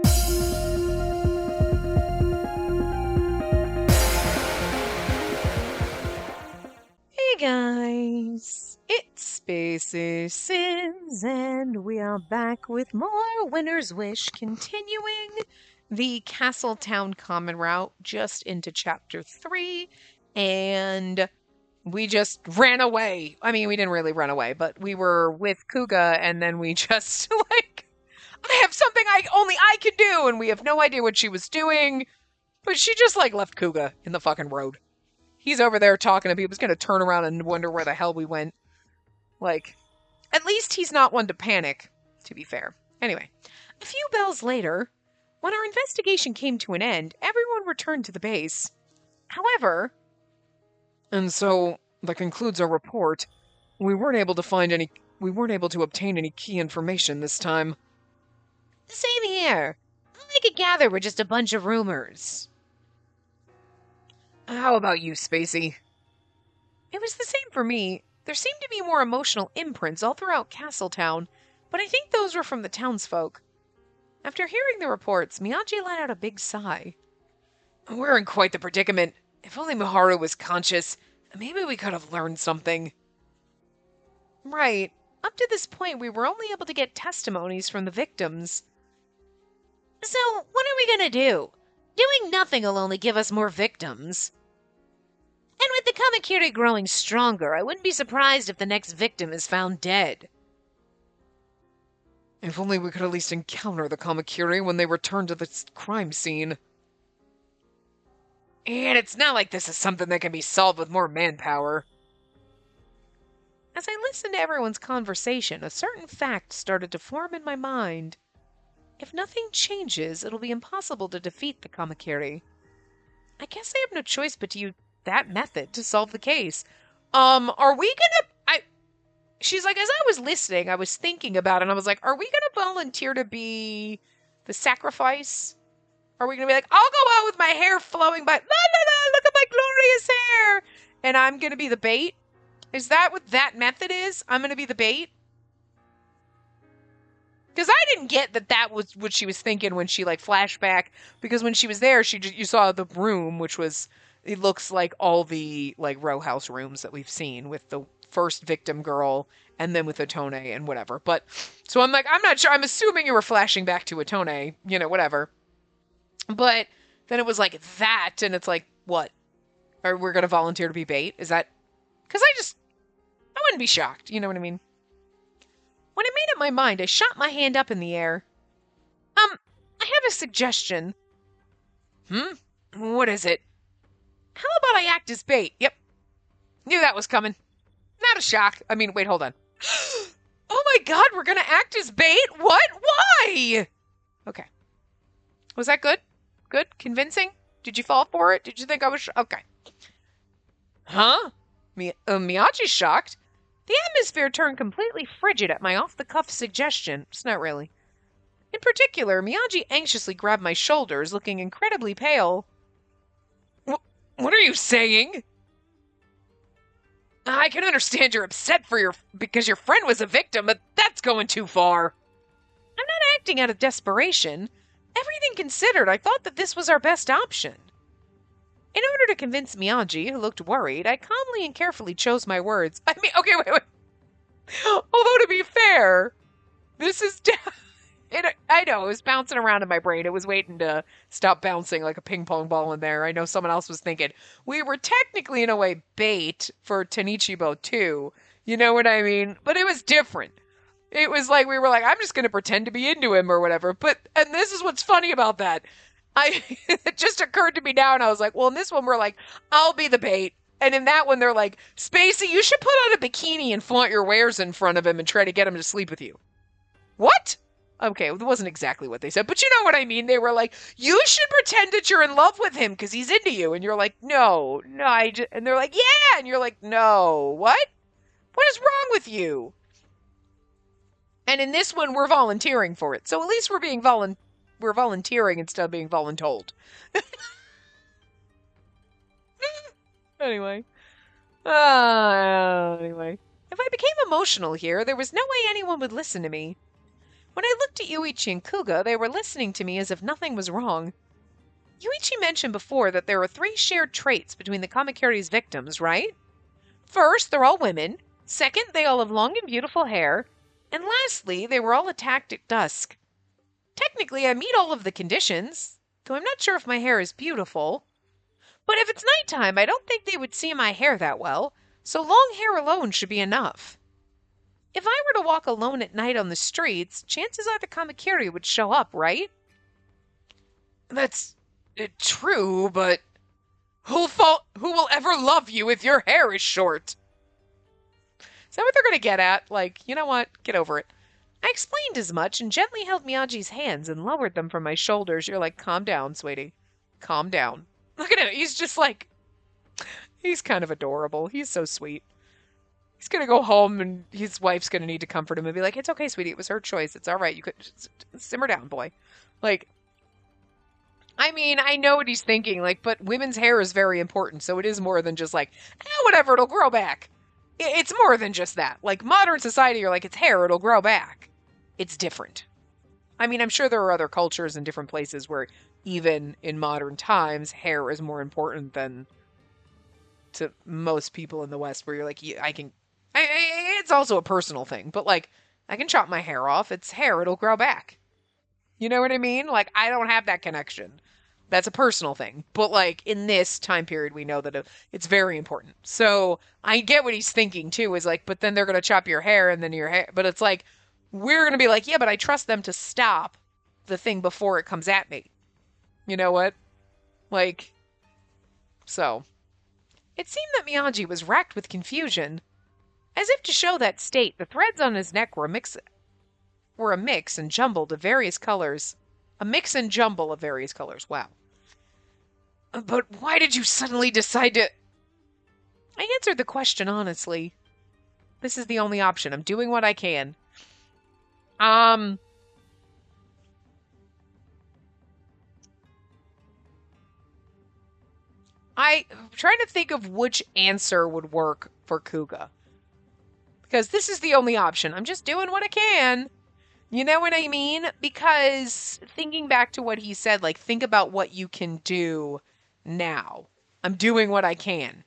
Hey guys, it's Spacey Sins, and we are back with more Winner's Wish, continuing the Castletown Common route just into Chapter 3, and we just ran away. I mean, we didn't really run away, but we were with Kuga, and then we just, I have something only I can do, and we have no idea what she was doing, but she just, left Kuga in the fucking road. He's over there talking to people. He's going to turn around and wonder where the hell we went. At least he's not one to panic, to be fair. Anyway, a few bells later, when our investigation came to an end, everyone returned to the base. However... And so, that concludes our report. We weren't able to obtain any key information this time. Same here. All I could gather were just a bunch of rumors. How about you, Spacey? It was the same for me. There seemed to be more emotional imprints all throughout Castletown, but I think those were from the townsfolk. After hearing the reports, Miyagi let out a big sigh. We're in quite the predicament. If only Miharu was conscious, maybe we could have learned something. Right. Up to this point, we were only able to get testimonies from the victims. So, what are we gonna do? Doing nothing will only give us more victims. And with the Kamakiri growing stronger, I wouldn't be surprised if the next victim is found dead. If only we could at least encounter the Kamakiri when they return to the crime scene. And it's not like this is something that can be solved with more manpower. As I listened to everyone's conversation, a certain fact started to form in my mind. If nothing changes, it'll be impossible to defeat the Kamakiri. I guess I have no choice but to use that method to solve the case. Are we gonna... She's like, as I was listening, I was thinking about it, and I was like, are we gonna volunteer to be the sacrifice? Are we gonna be like, I'll go out with my hair flowing by, la la la, look at my glorious hair, and I'm gonna be the bait? Is that what that method is? I'm gonna be the bait? Because I didn't get that was what she was thinking when she, flashed back. Because when she was there, you saw the room, which was... It looks like all the, row house rooms that we've seen with the first victim girl and then with Otone and whatever. But, so I'm like, I'm not sure. I'm assuming you were flashing back to Otone, whatever. But then it was like that, and it's like, what? Or we're going to volunteer to be bait? Is that... Because I wouldn't be shocked. You know what I mean? When I made up my mind, I shot my hand up in the air. I have a suggestion. What is it? How about I act as bait? Yep. Knew that was coming. Not a shock. I mean, wait, hold on. Oh my god, we're gonna act as bait? What? Why? Okay. Was that good? Good? Convincing? Did you fall for it? Did you think I was... Okay. Huh? Miyagi's shocked. The atmosphere turned completely frigid at my off-the-cuff suggestion. It's not really. In particular, Miyagi anxiously grabbed my shoulders, looking incredibly pale. What are you saying? I can understand you're upset because your friend was a victim, but that's going too far. I'm not acting out of desperation. Everything considered, I thought that this was our best option. In order to convince Miyagi, who looked worried, I calmly and carefully chose my words. I mean, okay, wait. Although, to be fair, this is... I know, it was bouncing around in my brain. It was waiting to stop bouncing like a ping pong ball in there. I know someone else was thinking, we were technically, in a way, bait for Tenichibo too. You know what I mean? But it was different. It was like, we were like, I'm just going to pretend to be into him or whatever. And this is what's funny about that. It just occurred to me now, and I was like, well, in this one, we're like, I'll be the bait. And in that one, they're like, Spacey, you should put on a bikini and flaunt your wares in front of him and try to get him to sleep with you. What? Okay, it wasn't exactly what they said, but you know what I mean. They were like, you should pretend that you're in love with him because he's into you. And you're like, no, and they're like, yeah. And you're like, no, what? What is wrong with you? And in this one, we're volunteering for it. So at least we're being we're volunteering instead of being voluntold. Anyway. If I became emotional here, there was no way anyone would listen to me. When I looked at Yuichi and Kuga, they were listening to me as if nothing was wrong. Yuichi mentioned before that there are 3 shared traits between the Kamakiri's victims, right? First, they're all women. Second, they all have long and beautiful hair. And lastly, they were all attacked at dusk. Technically, I meet all of the conditions, though I'm not sure if my hair is beautiful. But if it's nighttime, I don't think they would see my hair that well, so long hair alone should be enough. If I were to walk alone at night on the streets, chances are the Kamakiri would show up, right? That's true, but who will ever love you if your hair is short? Is that what they're going to get at? Like, you know what? Get over it. I explained as much and gently held Miyagi's hands and lowered them from my shoulders. You're like, calm down, sweetie. Calm down. Look at him. He's just like, he's kind of adorable. He's so sweet. He's going to go home and his wife's going to need to comfort him and be like, it's okay, sweetie. It was her choice. It's all right. You could just simmer down, boy. Like, I mean, I know what he's thinking, like, but women's hair is very important, so it is more than just like, whatever, it'll grow back. It's more than just that. Like, modern society, you're like, it's hair, it'll grow back. It's different. I mean, I'm sure there are other cultures in different places where even in modern times, hair is more important than to most people in the West, where you're like, it's also a personal thing, but like, I can chop my hair off. It's hair, it'll grow back. You know what I mean? Like, I don't have that connection. That's a personal thing. But, like, in this time period, we know that it's very important. So, I get what he's thinking, too, is like, but then they're going to chop your hair and then your hair. But it's like, we're going to be like, yeah, but I trust them to stop the thing before it comes at me. You know what? Like, so. It seemed that Miyagi was racked with confusion. As if to show that state, the threads on his neck were a mix and jumbled of various colors. A mix and jumble of various colors. Wow. But why did you suddenly decide to... I answered the question honestly. This is the only option. I'm doing what I can. I'm trying to think of which answer would work for Kuga. Because this is the only option. I'm just doing what I can. You know what I mean? Because thinking back to what he said, like, think about what you can do now. I'm doing what I can.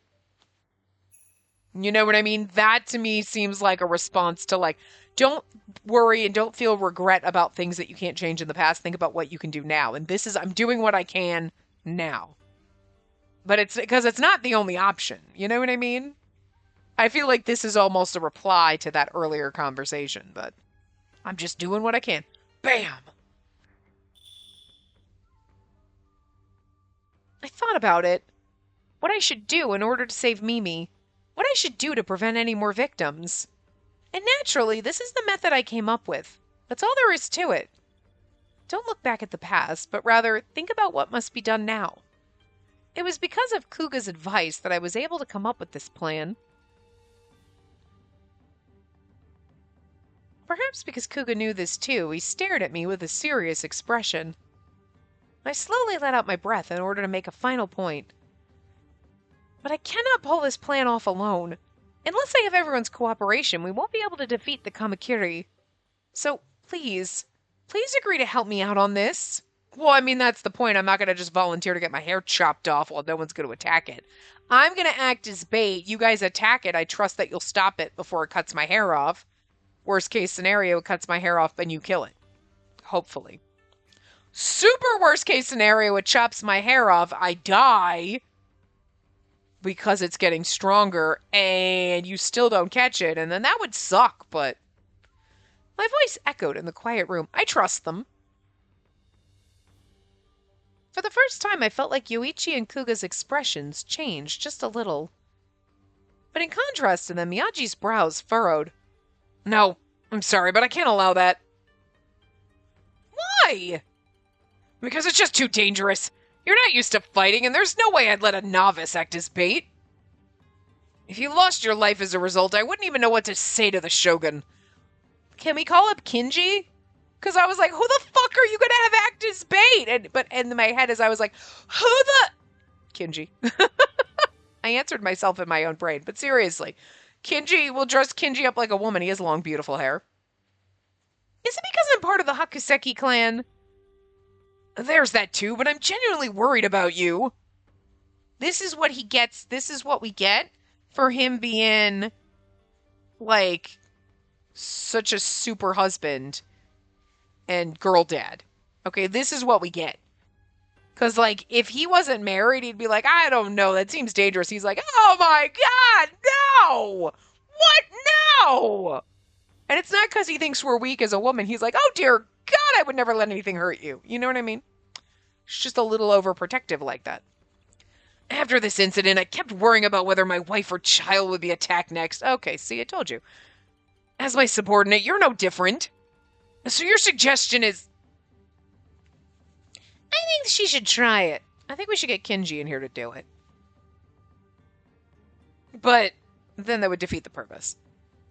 You know what I mean? That to me seems like a response to, like, don't worry and don't feel regret about things that you can't change in the past. Think about what you can do now. And this is, I'm doing what I can now. But it's because it's not the only option. You know what I mean? I feel like this is almost a reply to that earlier conversation, but I'm just doing what I can. Bam! I thought about it. What I should do in order to save Mimi. What I should do to prevent any more victims. And naturally, this is the method I came up with. That's all there is to it. Don't look back at the past, but rather think about what must be done now. It was because of Kuga's advice that I was able to come up with this plan. Perhaps because Kuga knew this too, he stared at me with a serious expression. I slowly let out my breath in order to make a final point. But I cannot pull this plan off alone. Unless I have everyone's cooperation, we won't be able to defeat the Kamakiri. So, please agree to help me out on this. Well, I mean, that's the point. I'm not going to just volunteer to get my hair chopped off while no one's going to attack it. I'm going to act as bait. You guys attack it. I trust that you'll stop it before it cuts my hair off. Worst case scenario, it cuts my hair off and you kill it. Hopefully. Super worst case scenario, it chops my hair off. I die because it's getting stronger and you still don't catch it. And then that would suck, but my voice echoed in the quiet room. I trust them. For the first time, I felt like Yuichi and Kuga's expressions changed just a little. But in contrast to them, Miyagi's brows furrowed. No, I'm sorry, but I can't allow that. Why? Because it's just too dangerous. You're not used to fighting, and there's no way I'd let a novice act as bait. If you lost your life as a result, I wouldn't even know what to say to the Shogun. Can we call up Kinji? Because I was like, who the fuck are you going to have act as bait? But in my head, as I was like, who the... Kinji. I answered myself in my own brain, but seriously. Kinji will dress Kinji up like a woman. He has long, beautiful hair. Is it because I'm part of the Hakuseki clan? There's that too, but I'm genuinely worried about you. This is what he gets. This is what we get for him being, like, such a super husband and girl dad. Okay, this is what we get. Because, like, if he wasn't married, he'd be like, I don't know, that seems dangerous. He's like, oh my God, no! What? No! And it's not because he thinks we're weak as a woman. He's like, oh dear God, I would never let anything hurt you. You know what I mean? It's just a little overprotective like that. After this incident, I kept worrying about whether my wife or child would be attacked next. Okay, see, I told you. As my subordinate, you're no different. So your suggestion is... I think she should try it. I think we should get Kinji in here to do it. But then that would defeat the purpose.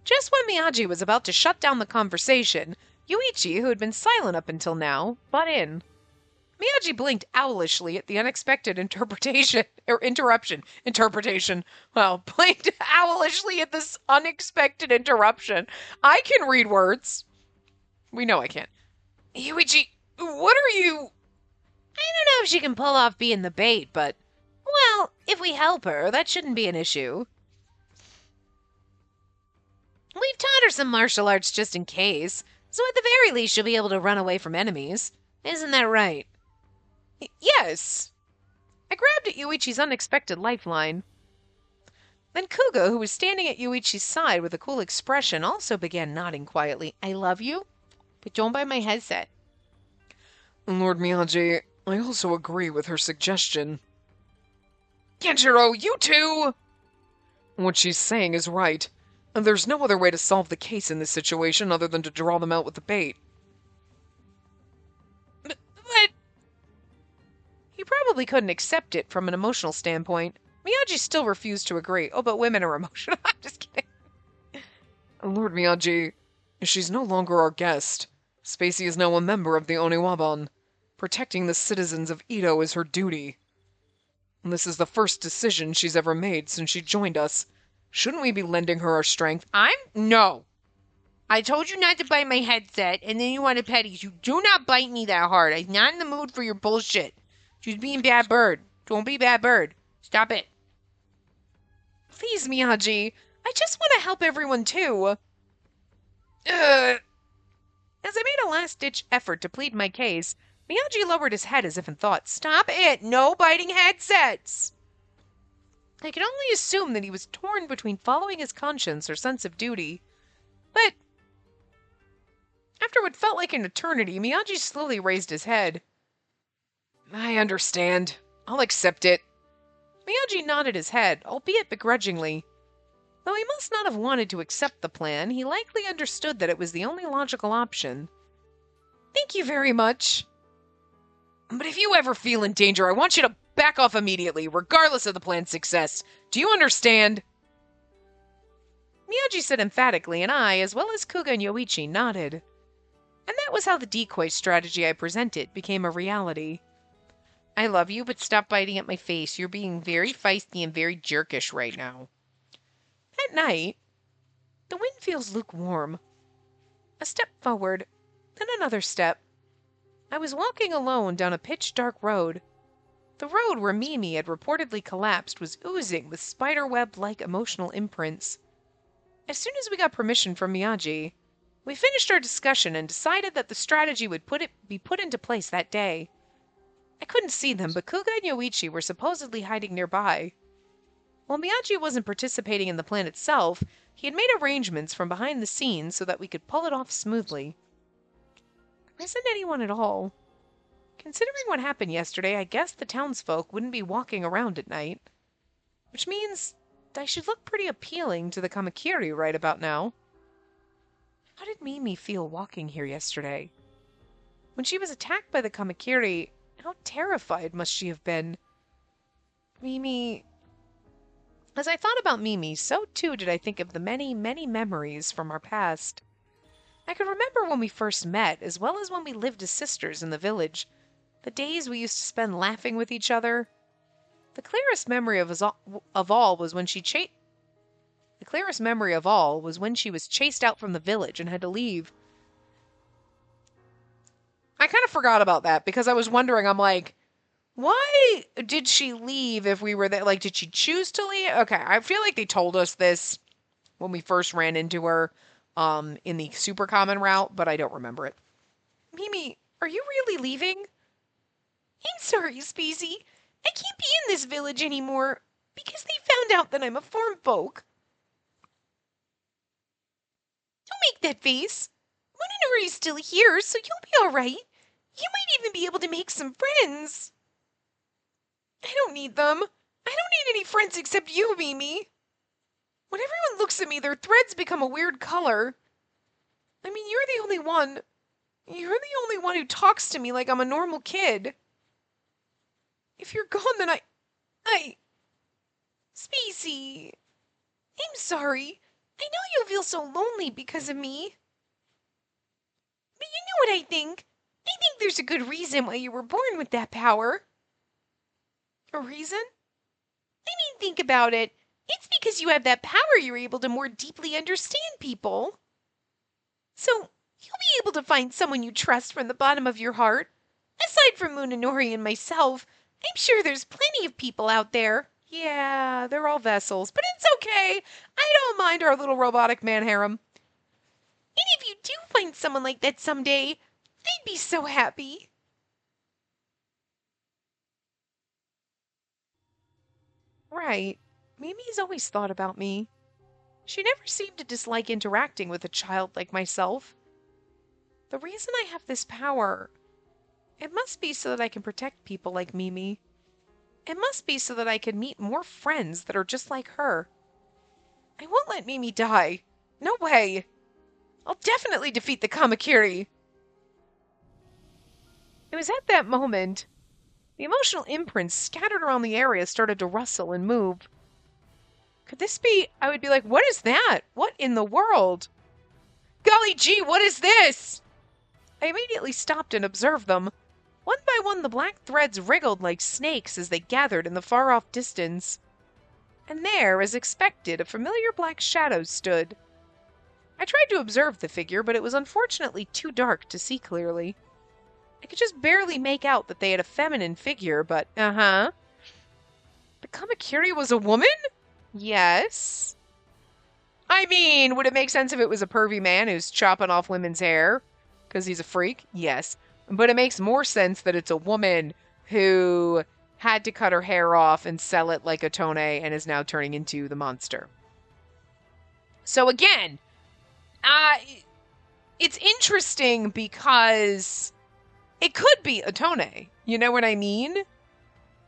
Just when Miyagi was about to shut down the conversation, Yuichi, who had been silent up until now, butt in. Miyagi blinked owlishly at the unexpected interruption. Well, blinked owlishly at this unexpected interruption. I can read words. We know I can't. Yuichi, what are you... I don't know if she can pull off being the bait, but, well, if we help her, that shouldn't be an issue. We've taught her some martial arts just in case, so at the very least she'll be able to run away from enemies. Isn't that right? Yes. I grabbed at Yuichi's unexpected lifeline. Then Kuga, who was standing at Yuichi's side with a cool expression, also began nodding quietly. I love you, but don't buy my headset. Lord Miyagi, I also agree with her suggestion. Kenjiro, you too! What she's saying is right. There's no other way to solve the case in this situation other than to draw them out with the bait. But he probably couldn't accept it from an emotional standpoint. Miyagi still refused to agree. Oh, but women are emotional. I'm just kidding. Lord Miyagi, she's no longer our guest. Spacey is now a member of the Oniwaban. Protecting the citizens of Edo is her duty. This is the first decision she's ever made since she joined us. Shouldn't we be lending her our strength? No. I told you not to bite my headset, and then you want to petties. You do not bite me that hard. I'm not in the mood for your bullshit. She's being bad bird. Don't be bad bird. Stop it. Please, Miyagi. I just want to help everyone, too. As I made a last-ditch effort to plead my case, Miyagi lowered his head as if in thought. Stop it! No biting headsets! I could only assume that he was torn between following his conscience or sense of duty. But after what felt like an eternity, Miyagi slowly raised his head. I understand. I'll accept it. Miyagi nodded his head, albeit begrudgingly. Though he must not have wanted to accept the plan, he likely understood that it was the only logical option. Thank you very much. But if you ever feel in danger, I want you to back off immediately, regardless of the plan's success. Do you understand? Miyagi said emphatically, and I, as well as Kuga and Yoichi, nodded. And that was how the decoy strategy I presented became a reality. I love you, but stop biting at my face. You're being very feisty and very jerkish right now. At night, the wind feels lukewarm. A step forward, then another step. I was walking alone down a pitch-dark road. The road where Mimi had reportedly collapsed was oozing with spiderweb-like emotional imprints. As soon as we got permission from Miyagi, we finished our discussion and decided that the strategy would be put into place that day. I couldn't see them, but Kuga and Yoichi were supposedly hiding nearby. While Miyagi wasn't participating in the plan itself, he had made arrangements from behind the scenes so that we could pull it off smoothly. There isn't anyone at all. Considering what happened yesterday, I guess the townsfolk wouldn't be walking around at night. Which means I should look pretty appealing to the Kamakiri right about now. How did Mimi feel walking here yesterday? When she was attacked by the Kamakiri, how terrified must she have been? Mimi... As I thought about Mimi, so too did I think of the many, many memories from our past. I could remember when we first met, as well as when we lived as sisters in the village. The days we used to spend laughing with each other. The clearest memory of all was when she was chased out from the village and had to leave. I kind of forgot about that because I was wondering, I'm like, why did she leave if we were there? Like, did she choose to leave? Okay, I feel like they told us this when we first ran into her in the super common route, but I don't remember it. Mimi, are you really leaving? I'm sorry, Speezy. I can't be in this village anymore because they found out that I'm a farm folk. Don't make that face. Munenori's still here, so you'll be all right. You might even be able to make some friends. I don't need them. I don't need any friends except you, Mimi. When everyone looks at me, their threads become a weird color. I mean, you're the only one. You're the only one who talks to me like I'm a normal kid. If you're gone, then Spacey. I'm sorry. I know you'll feel so lonely because of me. But you know what I think? I think there's a good reason why you were born with that power. A reason? I mean, think about it. It's because you have that power you're able to more deeply understand people. So, you'll be able to find someone you trust from the bottom of your heart. Aside from Munenori and myself, I'm sure there's plenty of people out there. Yeah, they're all vessels, but it's okay. I don't mind our little robotic man harem. And if you do find someone like that someday, I'd be so happy. Right. Mimi's always thought about me. She never seemed to dislike interacting with a child like myself. The reason I have this power, it must be so that I can protect people like Mimi. It must be so that I can meet more friends that are just like her. I won't let Mimi die. No way. I'll definitely defeat the Kamakiri. It was at that moment the emotional imprints scattered around the area started to rustle and move. Could this be? I would be like, what is that? What in the world? Golly gee, what is this? I immediately stopped and observed them. One by one, the black threads wriggled like snakes as they gathered in the far-off distance. And there, as expected, a familiar black shadow stood. I tried to observe the figure, but it was unfortunately too dark to see clearly. I could just barely make out that they had a feminine figure, but The Kamakiri was a woman? Yes. I mean, would it make sense if it was a pervy man who's chopping off women's hair? Because he's a freak? Yes. But it makes more sense that it's a woman who had to cut her hair off and sell it like a tone and is now turning into the monster. So again, it's interesting because it could be a tone. You know what I mean?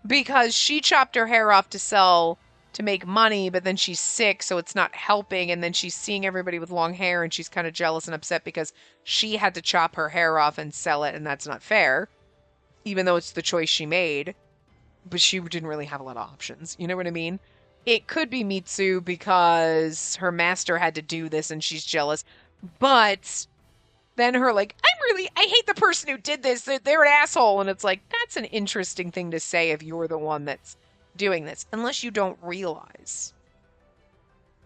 Because she chopped her hair off to sell to make money, but then she's sick, so it's not helping. And then she's seeing everybody with long hair, and she's kind of jealous and upset because she had to chop her hair off and sell it, and that's not fair, even though it's the choice she made. But she didn't really have a lot of options. You know what I mean? It could be Mitsu because her master had to do this and she's jealous. But then her like, I hate the person who did this. They're an asshole. And it's like, that's an interesting thing to say if you're the one that's doing this, unless you don't realize.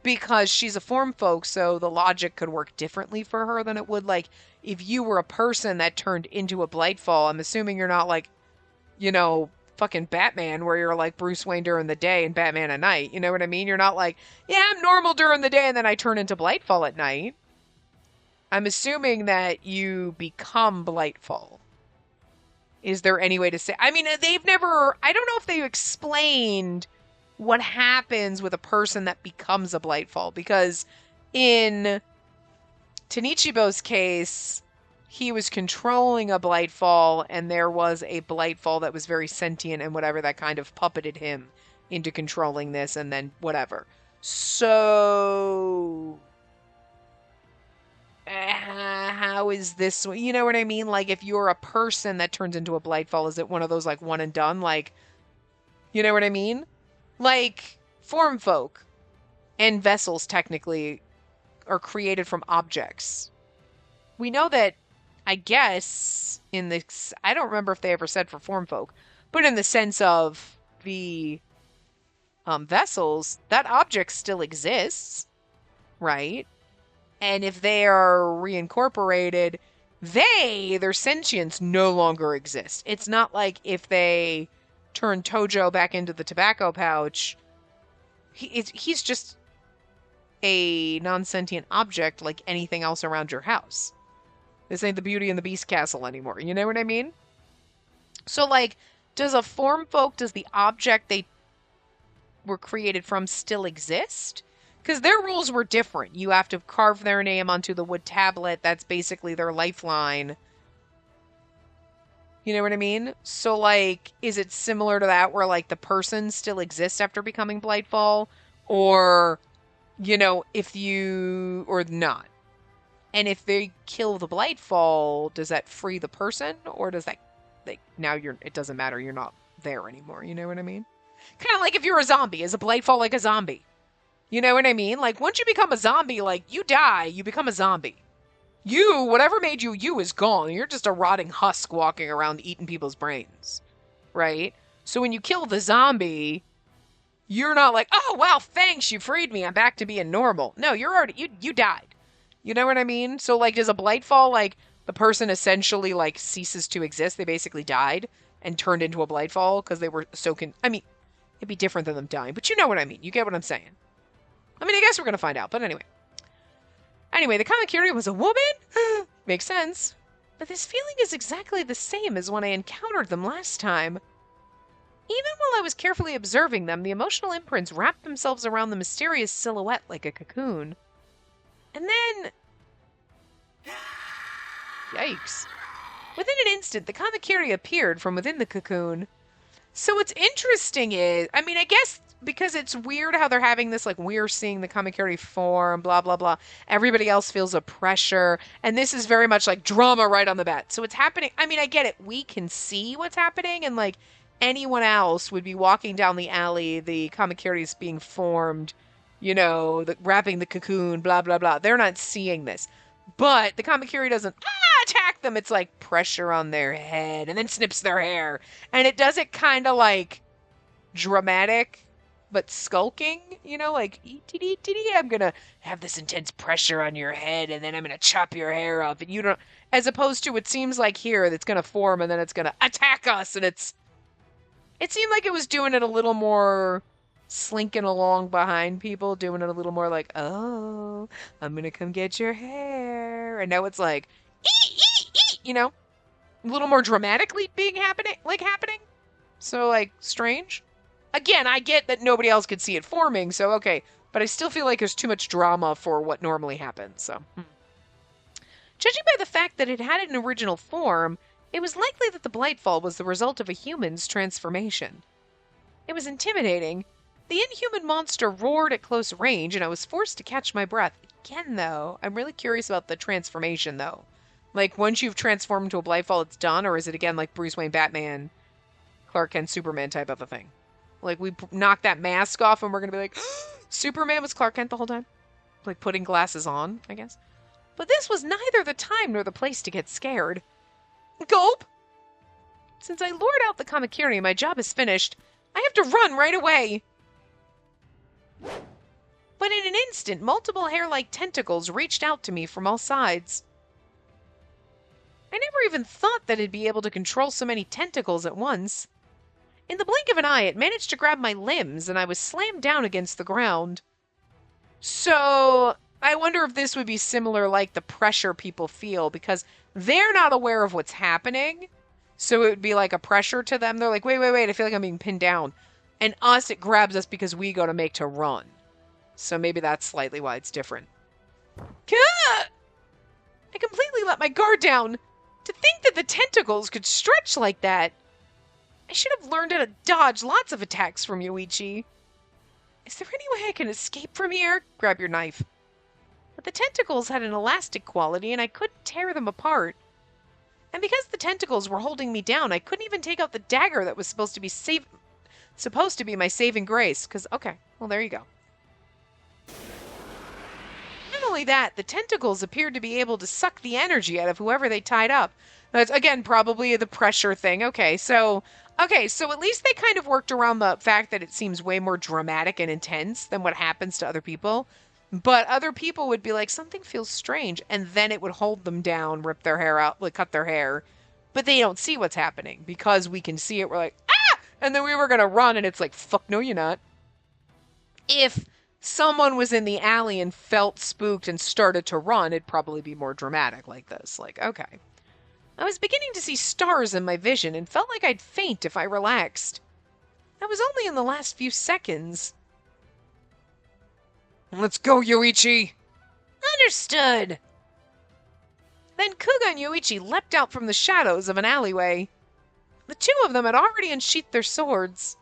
Because she's a form folk, so the logic could work differently for her than it would like if you were a person that turned into a Blightfall. I'm assuming you're not like, fucking Batman where you're like Bruce Wayne during the day and Batman at night. You know what I mean? You're not like, yeah, I'm normal during the day and then I turn into Blightfall at night. I'm assuming that you become Blightfall. Is there any way to say? I mean, I don't know if they explained what happens with a person that becomes a Blightfall, because in Tanichibo's case, he was controlling a Blightfall, and there was a Blightfall that was very sentient and whatever that kind of puppeted him into controlling this and then whatever. So how is this? You know what I mean? Like, if you're a person that turns into a Blightfall, is it one of those like one and done? Like, you know what I mean? Like, form folk and vessels technically are created from objects. We know that, I guess, I don't remember if they ever said for form folk, but in the sense of the vessels, that object still exists, right? And if they are reincorporated, Their sentience no longer exists. It's not like if they turn Tojo back into the tobacco pouch, he's just a non-sentient object like anything else around your house. This ain't the Beauty and the Beast castle anymore. You know what I mean? So, like, does the object they were created from still exist? Because their rules were different. You have to carve their name onto the wood tablet. That's basically their lifeline. You know what I mean? So, like, is it similar to that where, like, the person still exists after becoming Blightfall? Or, or not? And if they kill the Blightfall, does that free the person? Or does that, like, now it doesn't matter, you're not there anymore. You know what I mean? Kind of like if you're a zombie. Is a Blightfall like a zombie? You know what I mean? Like, once you become a zombie, like, you die, you become a zombie. Whatever made you is gone. You're just a rotting husk walking around eating people's brains. Right? So when you kill the zombie, you're not like, oh, wow, thanks, you freed me, I'm back to being normal. No, you died. You know what I mean? So, like, does a Blightfall, like, the person essentially, like, ceases to exist? They basically died and turned into a Blightfall because they were so I mean, it'd be different than them dying, but you know what I mean. You get what I'm saying. I mean, I guess we're going to find out, but anyway. Anyway, the Kamakiri was a woman? Makes sense. But this feeling is exactly the same as when I encountered them last time. Even while I was carefully observing them, the emotional imprints wrapped themselves around the mysterious silhouette like a cocoon. And then... Yikes. Within an instant, the Kamakiri appeared from within the cocoon. So what's interesting is, I mean, I guess because it's weird how they're having this, like, we're seeing the Kamakiri form, blah, blah, blah. Everybody else feels a pressure. And this is very much like drama right on the bat. So it's happening. I mean, I get it. We can see what's happening. And, like, anyone else would be walking down the alley, the Kamakiri is being formed, wrapping the cocoon, blah, blah, blah. They're not seeing this. But the Kamakiri doesn't attack them. It's like pressure on their head and then snips their hair. And it does it kind of like dramatic, but skulking, like, I'm going to have this intense pressure on your head and then I'm going to chop your hair off. And you don't, as opposed to it seems like here that's going to form and then it's going to attack us. And it seemed like it was doing it a little more slinking along behind people, doing it a little more like, oh, I'm gonna come get your hair. And now it's like, a little more dramatically happening. So, like, strange. Again, I get that nobody else could see it forming, so okay. But I still feel like there's too much drama for what normally happens, so. Judging by the fact that it had an original form, it was likely that the Blightfall was the result of a human's transformation. It was intimidating. The inhuman monster roared at close range, and I was forced to catch my breath. Again, though, I'm really curious about the transformation, though. Like, once you've transformed into a Blightfall, it's done, or is it, again, like Bruce Wayne, Batman, Clark Kent, Superman type of a thing? Like, we knock that mask off, and we're gonna be like, Superman was Clark Kent the whole time? Like, putting glasses on, I guess? But this was neither the time nor the place to get scared. Gulp! Since I lured out the Kamakiri, my job is finished. I have to run right away! But in an instant, multiple hair-like tentacles reached out to me from all sides. I never even thought that I'd be able to control so many tentacles at once. In the blink of an eye, it managed to grab my limbs, and I was slammed down against the ground. So, I wonder if this would be similar like the pressure people feel, because they're not aware of what's happening, so it would be like a pressure to them. They're like, wait, I feel like I'm being pinned down. And us, it grabs us because we go to make to run. So maybe that's slightly why it's different. Gah! I completely let my guard down. To think that the tentacles could stretch like that. I should have learned how to dodge lots of attacks from Yoichi. Is there any way I can escape from here? Grab your knife. But the tentacles had an elastic quality and I couldn't tear them apart. And because the tentacles were holding me down, I couldn't even take out the dagger that was supposed to be my saving grace. Because, okay, well, there you go. Not only that, the tentacles appeared to be able to suck the energy out of whoever they tied up. That's, again, probably the pressure thing. Okay, so at least they kind of worked around the fact that it seems way more dramatic and intense than what happens to other people. But other people would be like, something feels strange, and then it would hold them down, rip their hair out, like cut their hair. But they don't see what's happening. Because we can see it, we're like, ah! And then we were gonna run, and it's like, fuck no, you're not. If someone was in the alley and felt spooked and started to run, it'd probably be more dramatic like this. Like, okay. I was beginning to see stars in my vision and felt like I'd faint if I relaxed. That was only in the last few seconds. Let's go, Yoichi! Understood! Then Kuga and Yoichi leapt out from the shadows of an alleyway. The two of them had already unsheathed their swords.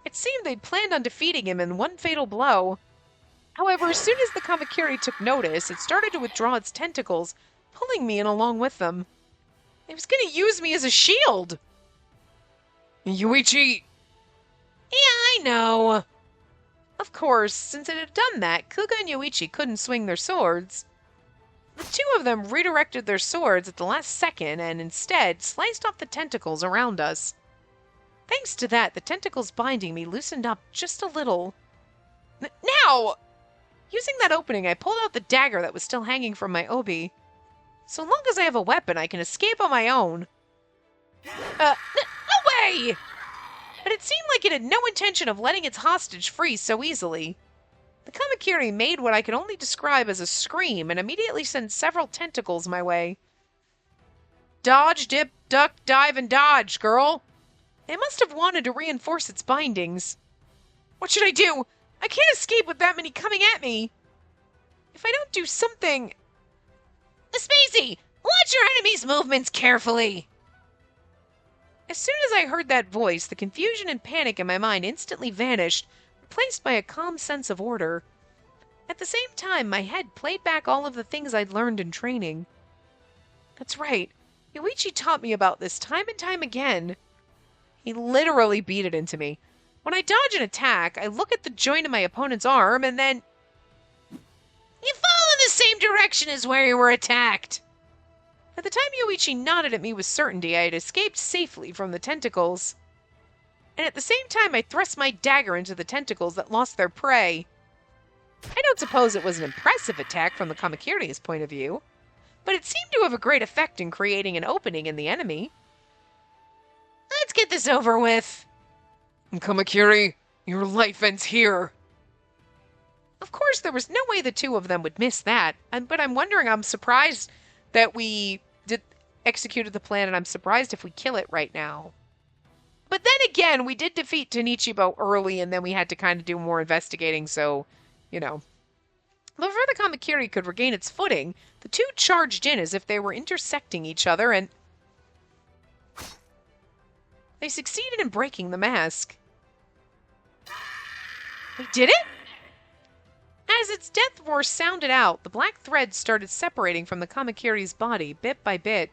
It seemed they'd planned on defeating him in one fatal blow. However, as soon as the Kamakiri took notice, it started to withdraw its tentacles, pulling me in along with them. It was going to use me as a shield! Yoichi! Yeah, I know. Of course, since it had done that, Kuga and Yoichi couldn't swing their swords. The two of them redirected their swords at the last second and instead sliced off the tentacles around us. Thanks to that, the tentacles binding me loosened up just a little. Now! Using that opening, I pulled out the dagger that was still hanging from my obi. So long as I have a weapon, I can escape on my own. No way! But it seemed like it had no intention of letting its hostage free so easily. The Kamakiri made what I could only describe as a scream and immediately sent several tentacles my way. Dodge, dip, duck, dive, and dodge, girl! It must have wanted to reinforce its bindings. What should I do? I can't escape with that many coming at me. If I don't do something... Spacey, watch your enemy's movements carefully. As soon as I heard that voice, the confusion and panic in my mind instantly vanished, replaced by a calm sense of order. At the same time, my head played back all of the things I'd learned in training. That's right. Yoichi taught me about this time and time again. He literally beat it into me. When I dodge an attack, I look at the joint of my opponent's arm and then... You fall in the same direction as where you were attacked! At the time Yoichi nodded at me with certainty, I had escaped safely from the tentacles. And at the same time, I thrust my dagger into the tentacles that lost their prey. I don't suppose it was an impressive attack from the Kamakiri's point of view, but it seemed to have a great effect in creating an opening in the enemy. Let's get this over with. Kamakiri, your life ends here. Of course, there was no way the two of them would miss that, but I'm surprised that we executed the plan, and I'm surprised if we kill it right now. But then again, we did defeat Tanichibo early, and then we had to kind of do more investigating, so, you know. Before the Kamakiri could regain its footing, the two charged in as if they were intersecting each other, and they succeeded in breaking the mask. We did it? As its death roar sounded out, the black thread started separating from the Kamakiri's body, bit by bit.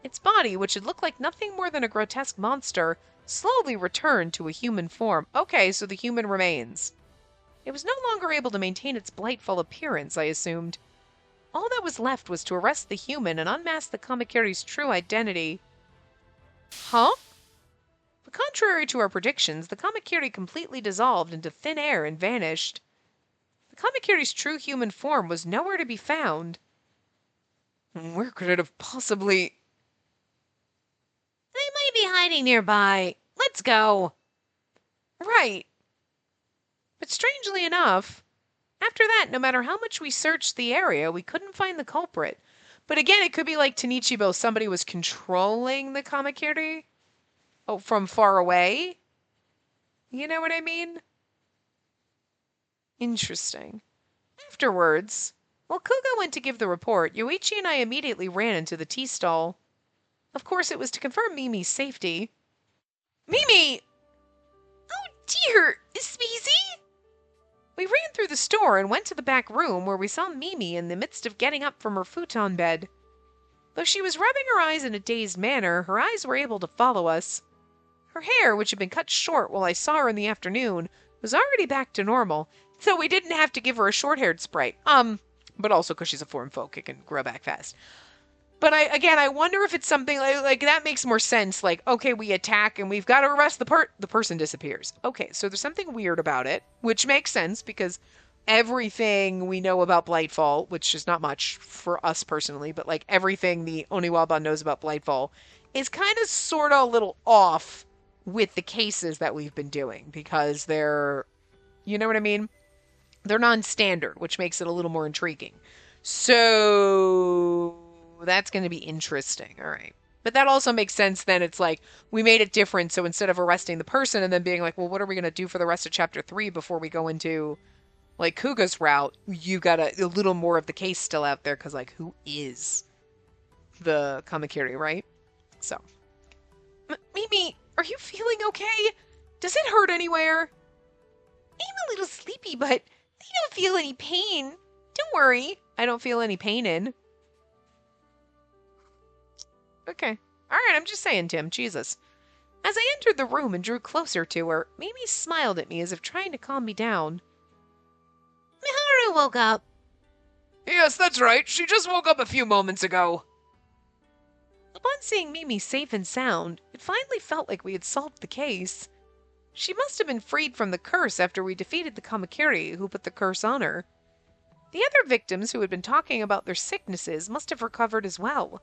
Its body, which had looked like nothing more than a grotesque monster, slowly returned to a human form. Okay, so the human remains. It was no longer able to maintain its blightful appearance, I assumed. All that was left was to arrest the human and unmask the Kamakiri's true identity. Huh? But contrary to our predictions, the Kamakiri completely dissolved into thin air and vanished. The Kamakiri's true human form was nowhere to be found. Where could it have possibly... They might be hiding nearby. Let's go. Right. But strangely enough, after that, no matter how much we searched the area, we couldn't find the culprit. But again, it could be like Tanichibo, somebody was controlling the Kamakiri from far away. You know what I mean? Interesting. Afterwards, while Kuga went to give the report, Yoichi and I immediately ran into the tea stall. Of course, it was to confirm Mimi's safety. Mimi! Oh dear, Spacey? We ran through the store and went to the back room where we saw Mimi in the midst of getting up from her futon bed. Though she was rubbing her eyes in a dazed manner, her eyes were able to follow us. Her hair, which had been cut short while I saw her in the afternoon, was already back to normal, so we didn't have to give her a short-haired sprite. But also because she's a form folk, it can grow back fast. But I wonder if it's something like that makes more sense. Like, okay, we attack and we've got to arrest the person disappears. Okay, so there's something weird about it, which makes sense because everything we know about Blightfall, which is not much for us personally, but like everything the Oniwaban knows about Blightfall is kind of sort of a little off with the cases that we've been doing because they're, you know what I mean? They're non-standard, which makes it a little more intriguing. So that's going to be interesting. All right. But that also makes sense then. It's like we made it different. So instead of arresting the person and then being like, well, what are we going to do for the rest of chapter 3 before we go into like Kuga's route? You got a little more of the case still out there because, like, who is the Kamakiri, right? So, Mimi, are you feeling okay? Does it hurt anywhere? I'm a little sleepy, but I don't feel any pain. Don't worry. I don't feel any pain in. Okay. All right, I'm just saying, Tim. Jesus. As I entered the room and drew closer to her, Mimi smiled at me as if trying to calm me down. Miharu woke up. Yes, that's right. She just woke up a few moments ago. Upon seeing Mimi safe and sound, it finally felt like we had solved the case. She must have been freed from the curse after we defeated the Kamakiri who put the curse on her. The other victims who had been talking about their sicknesses must have recovered as well.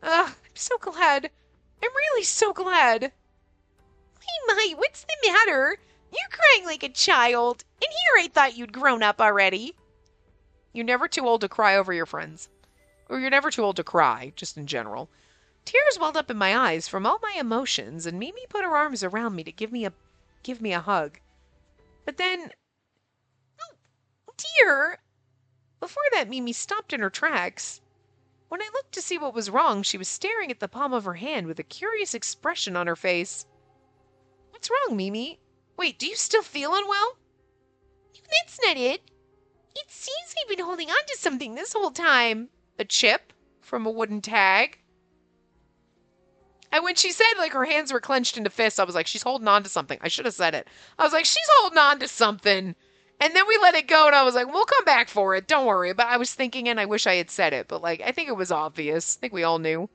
I'm so glad. I'm really so glad. My, what's the matter? You're crying like a child, and here I thought you'd grown up already. You're never too old to cry over your friends. Or you're never too old to cry, just in general. Tears welled up in my eyes from all my emotions, and Mimi put her arms around me to give me a hug. But then, oh, dear! Before that, Mimi stopped in her tracks. When I looked to see what was wrong, she was staring at the palm of her hand with a curious expression on her face. What's wrong, Mimi? Wait, do you still feel unwell? That's not it. It seems I've been holding on to something this whole time. A chip from a wooden tag? And when she said, like, her hands were clenched into fists, I was like, she's holding on to something. I should have said it. I was like, she's holding on to something. And then we let it go, and I was like, we'll come back for it. Don't worry. But I was thinking, and I wish I had said it. But, like, I think it was obvious. I think we all knew.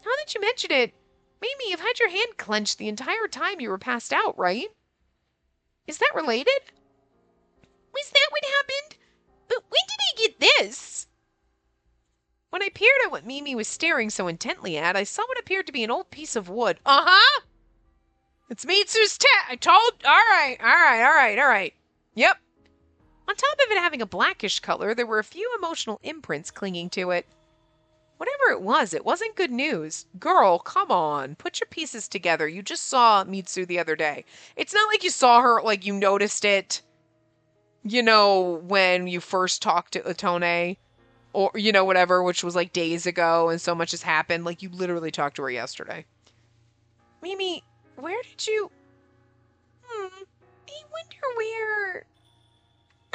Now that you mention it, Mimi, you've had your hand clenched the entire time you were passed out, right? Is that related? Was that what happened? But when did I get this? When I peered at what Mimi was staring so intently at, I saw what appeared to be an old piece of wood. Uh-huh! It's Mitsu's I told... All right. Yep. On top of it having a blackish color, there were a few emotional imprints clinging to it. Whatever it wasn't good news. Girl, come on. Put your pieces together. You just saw Mitsu the other day. It's not like you saw her, like you noticed it, you know, when you first talked to Otone. Or, you know, whatever, which was like days ago and so much has happened. Like, you literally talked to her yesterday. Mimi, where did you... I wonder where...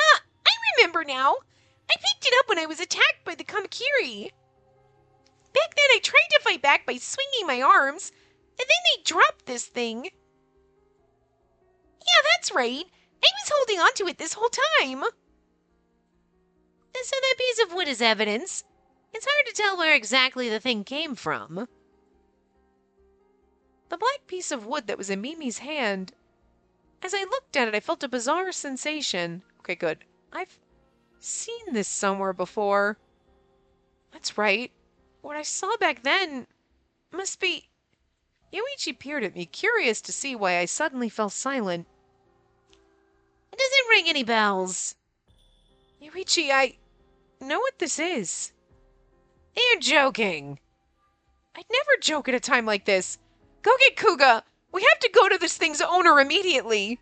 Ah, I remember now. I picked it up when I was attacked by the Kamakiri. Back then I tried to fight back by swinging my arms, and then they dropped this thing. Yeah, that's right. I was holding on to it this whole time. So that piece of wood is evidence. It's hard to tell where exactly the thing came from. The black piece of wood that was in Mimi's hand. As I looked at it, I felt a bizarre sensation. Okay, good. I've seen this somewhere before. That's right. What I saw back then must be... Yoichi peered at me, curious to see why I suddenly fell silent. It doesn't ring any bells. Yoichi, I know what this is. You're joking. I'd never joke at a time like this. Go get Kuga. We have to go to this thing's owner immediately.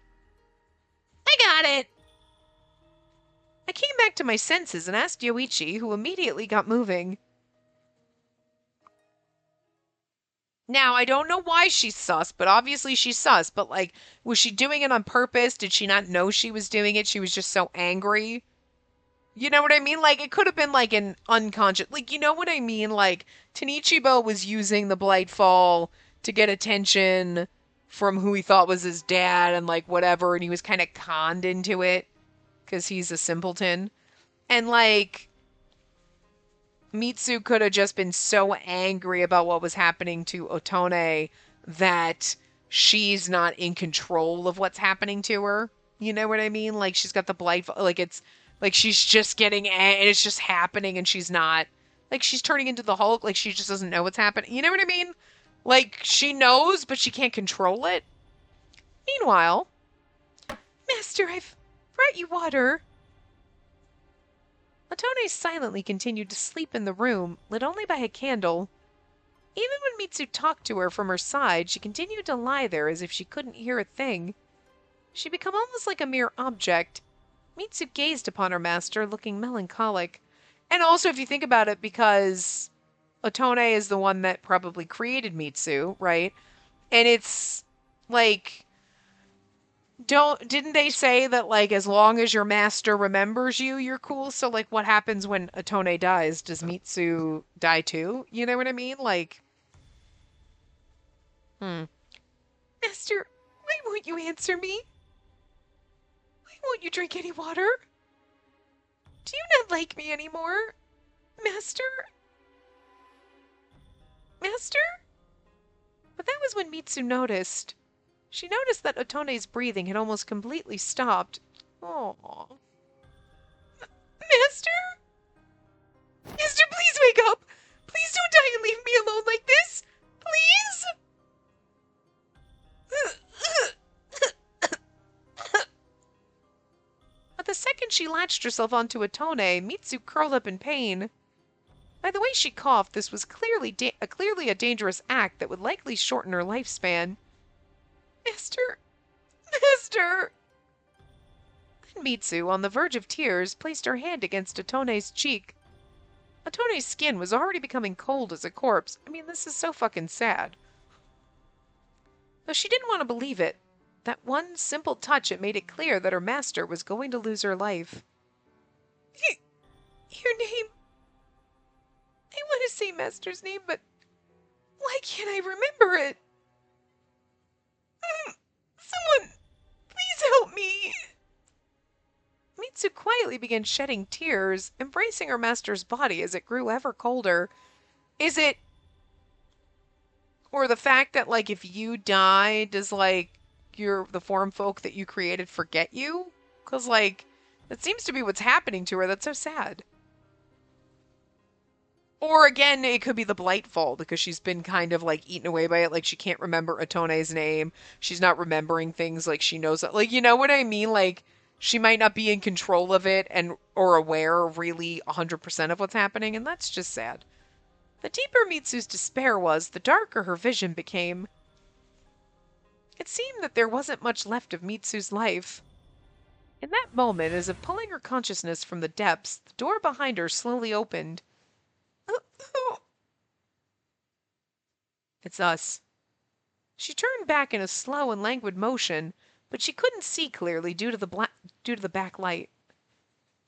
I got it. I came back to my senses and asked Yoichi, who immediately got moving. Now, I don't know why she's sus, but obviously she's sus. But, like, was she doing it on purpose? Did she not know she was doing it? She was just so angry. You know what I mean? Like, it could have been, like, an unconscious... Like, you know what I mean? Like, Tanichibo was using the Blightfall to get attention from who he thought was his dad and, like, whatever. And he was kind of conned into it because he's a simpleton. And, like, Mitsu could have just been so angry about what was happening to Otone that she's not in control of what's happening to her. You know what I mean? Like she's got the blight, like it's like she's just getting, and it's just happening, and she's not. Like she's turning into the Hulk, like she just doesn't know what's happening. You know what I mean? Like she knows, but she can't control it. Meanwhile, Master, I've brought you water. Otone silently continued to sleep in the room, lit only by a candle. Even when Mitsu talked to her from her side, she continued to lie there as if she couldn't hear a thing. She'd become almost like a mere object. Mitsu gazed upon her master, looking melancholic. And also, if you think about it, because Otone is the one that probably created Mitsu, right? And it's like, didn't they say that, like, as long as your master remembers you, you're cool? So, like, what happens when Otone dies? Does Mitsu die too? You know what I mean? Like, Master, why won't you answer me? Why won't you drink any water? Do you not like me anymore? Master? Master? But that was when Mitsu noticed. She noticed that Otone's breathing had almost completely stopped. Oh, Master? Master, please wake up! Please don't die and leave me alone like this! Please! But the second she latched herself onto Otone, Mitsu curled up in pain. By the way she coughed, this was clearly a dangerous act that would likely shorten her lifespan. Master! Master! Then Mitsu, on the verge of tears, placed her hand against Otone's cheek. Otone's skin was already becoming cold as a corpse. I mean, this is so fucking sad. Though she didn't want to believe it, that one simple touch had made it clear that her master was going to lose her life. Your name? I want to say Master's name, but why can't I remember it? Someone, please help me. Mitsu quietly began shedding tears, embracing her master's body as it grew ever colder. Is it, or the fact that, like, if you die, does, like, the form folk that you created forget you? Because, like, that seems to be what's happening to her. That's so sad. Or again, it could be the Blightfall because she's been kind of like eaten away by it. Like she can't remember Otone's name. She's not remembering things like she knows that. Like, you know what I mean? Like she might not be in control of it and or aware really 100% of what's happening, and that's just sad. The deeper Mitsu's despair was, the darker her vision became. It seemed that there wasn't much left of Mitsu's life. In that moment, as if pulling her consciousness from the depths, the door behind her slowly opened. It's us. She turned back in a slow and languid motion, but she couldn't see clearly due to the backlight.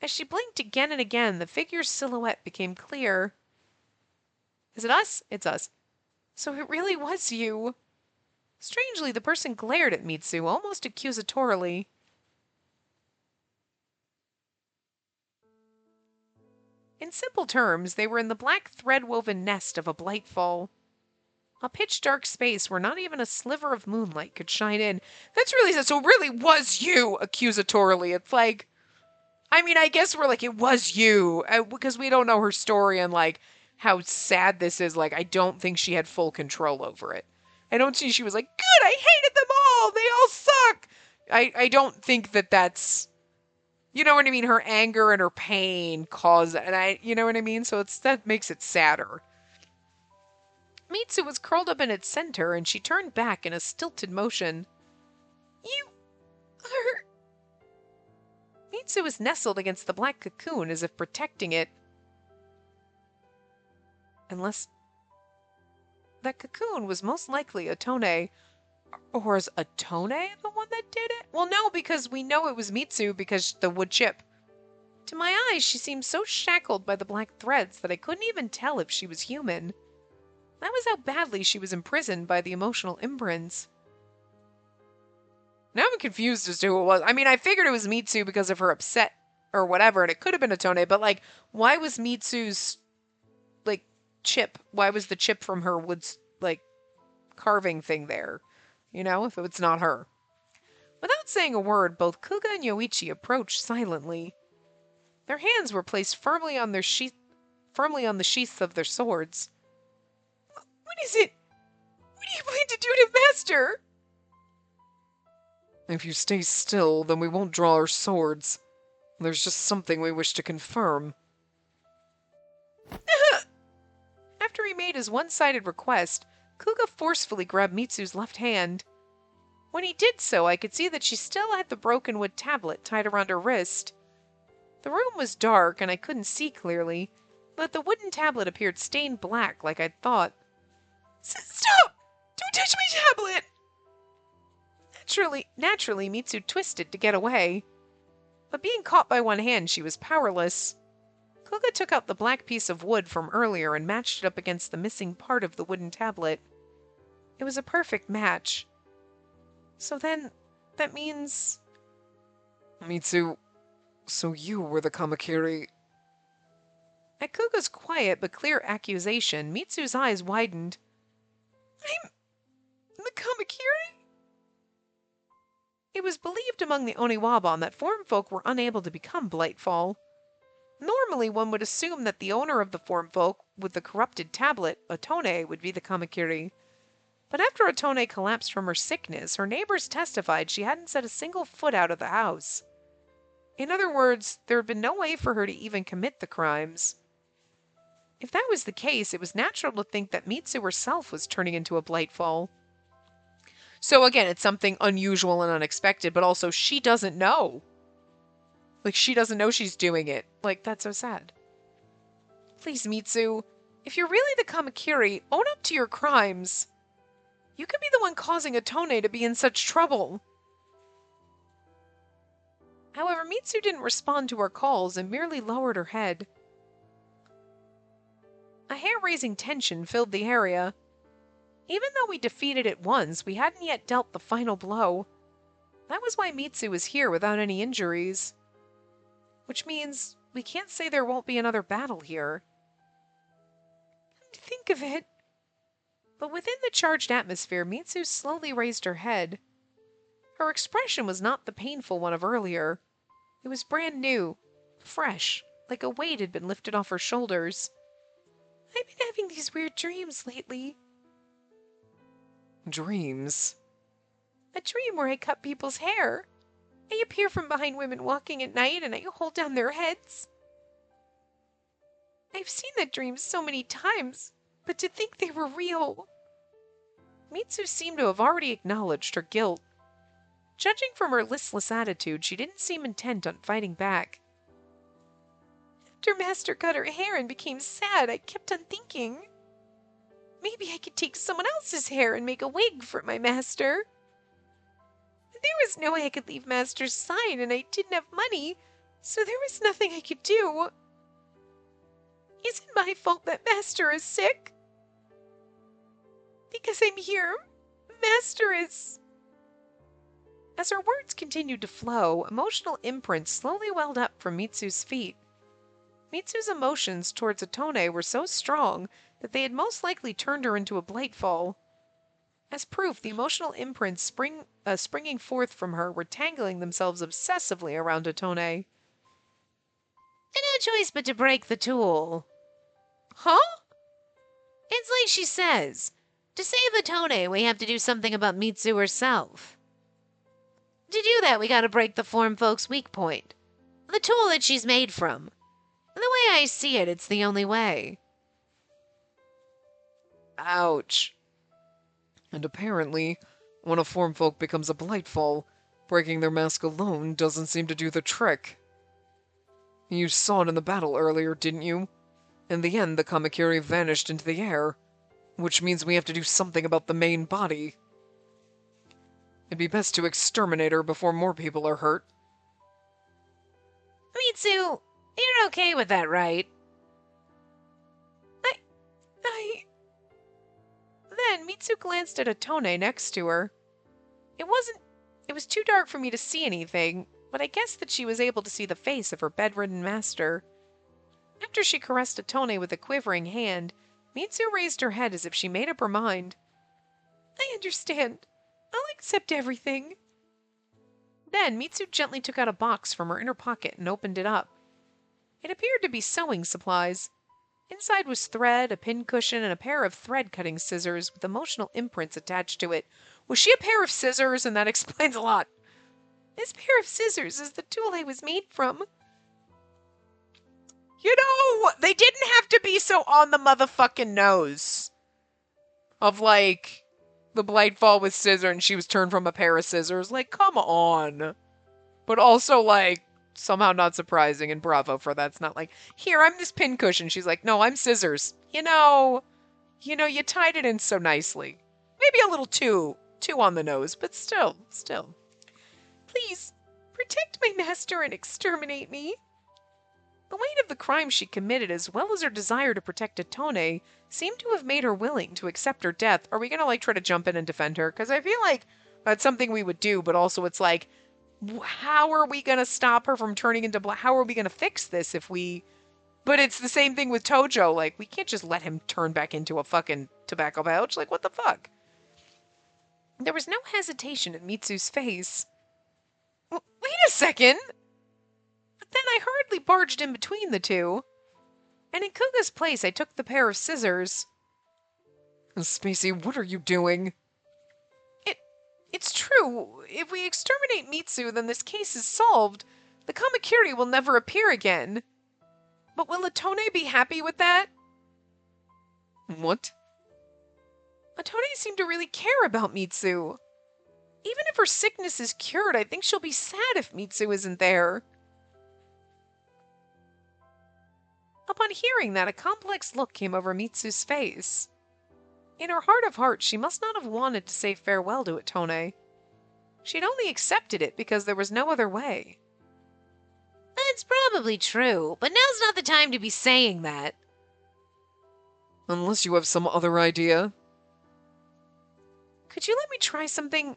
As she blinked again and again, the figure's silhouette became clear. Is it us? It's us. So it really was you. Strangely, the person glared at Mitsu, almost accusatorily. In simple terms, they were in the black thread-woven nest of a Blightfall. A pitch-dark space where not even a sliver of moonlight could shine in. That's really sad. So it really was you, accusatorily. It's like, I mean, I guess we're like, it was you. Because we don't know her story and, like, how sad this is. Like, I don't think she had full control over it. I don't see she was like, good, I hated them all. They all suck. I don't think that that's, you know what I mean? Her anger and her pain caused, and you know what I mean? So that makes it sadder. Mitsu was curled up in its center, and she turned back in a stilted motion. You are... Mitsu was nestled against the black cocoon as if protecting it. Unless... That cocoon was most likely Otone. Or is Otone the one that did it? Well, no, because we know it was Mitsu because the wood chip. To my eyes, she seemed so shackled by the black threads that I couldn't even tell if she was human. That was how badly she was imprisoned by the emotional imprints. Now I'm confused as to who it was. I mean, I figured it was Mitsu because of her upset or whatever, and it could have been Otone, but, like, why was Mitsu's, like, chip? Why was the chip from her wood's, like, carving thing there? You know, if it's not her. Without saying a word, both Kuga and Yoichi approached silently. Their hands were placed firmly on the sheaths of their swords. What is it? What do you plan to do to Master? If you stay still, then we won't draw our swords. There's just something we wish to confirm. After he made his one-sided request, Kuga forcefully grabbed Mitsu's left hand. When he did so, I could see that she still had the broken wood tablet tied around her wrist. The room was dark and I couldn't see clearly, but the wooden tablet appeared stained black like I'd thought. Stop! Don't touch my tablet! Naturally, Mitsu twisted to get away. But being caught by one hand, she was powerless. Kuga took out the black piece of wood from earlier and matched it up against the missing part of the wooden tablet. It was a perfect match. So then, that means... Mitsu, so you were the Kamakiri. At Kuga's quiet but clear accusation, Mitsu's eyes widened. I'm the Kamakiri? It was believed among the Oniwaban that form folk were unable to become Blightfall. Normally, one would assume that the owner of the form folk with the corrupted tablet, Otone, would be the Kamakiri. But after Otone collapsed from her sickness, her neighbors testified she hadn't set a single foot out of the house. In other words, there had been no way for her to even commit the crimes. If that was the case, it was natural to think that Mitsu herself was turning into a Blightfall. So again, it's something unusual and unexpected, but also she doesn't know. Like, she doesn't know she's doing it. Like, that's so sad. Please, Mitsu, if you're really the Kamakiri, own up to your crimes. You could be the one causing Otone to be in such trouble. However, Mitsu didn't respond to our calls and merely lowered her head. A hair-raising tension filled the area. Even though we defeated it once, we hadn't yet dealt the final blow. That was why Mitsu was here without any injuries. Which means we can't say there won't be another battle here. Think of it. But within the charged atmosphere, Mitsu slowly raised her head. Her expression was not the painful one of earlier. It was brand new, fresh, like a weight had been lifted off her shoulders. I've been having these weird dreams lately. Dreams? A dream where I cut people's hair. I appear from behind women walking at night and I hold down their heads. I've seen that dream so many times, but to think they were real. Mitsu seemed to have already acknowledged her guilt. Judging from her listless attitude, she didn't seem intent on fighting back. After Master cut her hair and became sad, I kept on thinking, maybe I could take someone else's hair and make a wig for my master. There was no way I could leave Master's side, and I didn't have money, so there was nothing I could do. Is it my fault that Master is sick? Because I'm here, Master is... As her words continued to flow, emotional imprints slowly welled up from Mitsu's feet. Mitsu's emotions towards Otone were so strong that they had most likely turned her into a Blightfall. As proof, the emotional imprints springing forth from her were tangling themselves obsessively around Otone. No choice but to break the tool. Huh? It's like she says. To save Otone, we have to do something about Mitsu herself. To do that, we gotta break the form folk's weak point. The tool that she's made from. The way I see it, it's the only way. Ouch. And apparently, when a form folk becomes a Blightfall, breaking their mask alone doesn't seem to do the trick. You saw it in the battle earlier, didn't you? In the end, the Kamakiri vanished into the air, which means we have to do something about the main body. It'd be best to exterminate her before more people are hurt. Mitsu, you're okay with that, right? Then Mitsu glanced at Otone next to her. It was too dark for me to see anything, but I guessed that she was able to see the face of her bedridden master. After she caressed Otone with a quivering hand, Mitsu raised her head as if she made up her mind. I understand. I'll accept everything. Then Mitsu gently took out a box from her inner pocket and opened it up. It appeared to be sewing supplies. Inside was thread, a pincushion, and a pair of thread-cutting scissors with emotional imprints attached to it. Was she a pair of scissors? And that explains a lot. This pair of scissors is the tool I was made from. You know, they didn't have to be so on the motherfucking nose. Of like, the Blightfall with scissor and she was turned from a pair of scissors. Like, come on. But also, like, somehow not surprising, and bravo for that. It's not like, here, I'm this pincushion. She's like, no, I'm scissors. You know, you tied it in so nicely. Maybe a little too on the nose, but still. Please, protect my master and exterminate me. The weight of the crime she committed, as well as her desire to protect Atone, seemed to have made her willing to accept her death. Are we gonna, like, try to jump in and defend her? Because I feel like that's something we would do, but also it's like, how are we gonna stop her from turning into black? How are we gonna fix this if we... But it's the same thing with Tojo. Like, we can't just let him turn back into a fucking tobacco pouch. Like, what the fuck? There was no hesitation in Mitsu's face. Wait a second! But then I hurriedly barged in between the two. And in Kuga's place, I took the pair of scissors. Spacey, what are you doing? It's true. If we exterminate Mitsu, then this case is solved. The Kamakiri will never appear again. But will Atone be happy with that? What? Atone seemed to really care about Mitsu. Even if her sickness is cured, I think she'll be sad if Mitsu isn't there. Upon hearing that, a complex look came over Mitsu's face. In her heart of hearts, she must not have wanted to say farewell to Atone. She'd only accepted it because there was no other way. That's probably true, but now's not the time to be saying that. Unless you have some other idea. Could you let me try something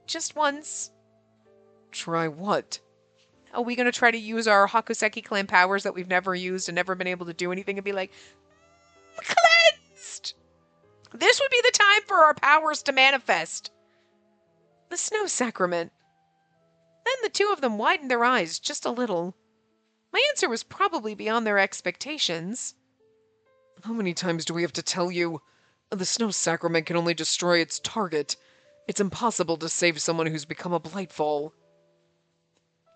just once? Try what? Are we going to try to use our Hakuseki clan powers that we've never used and never been able to do anything and be like, cleansed? This would be the time for our powers to manifest. The snow sacrament. Then the two of them widened their eyes just a little. My answer was probably beyond their expectations. How many times do we have to tell you? The snow sacrament can only destroy its target. It's impossible to save someone who's become a Blightfall.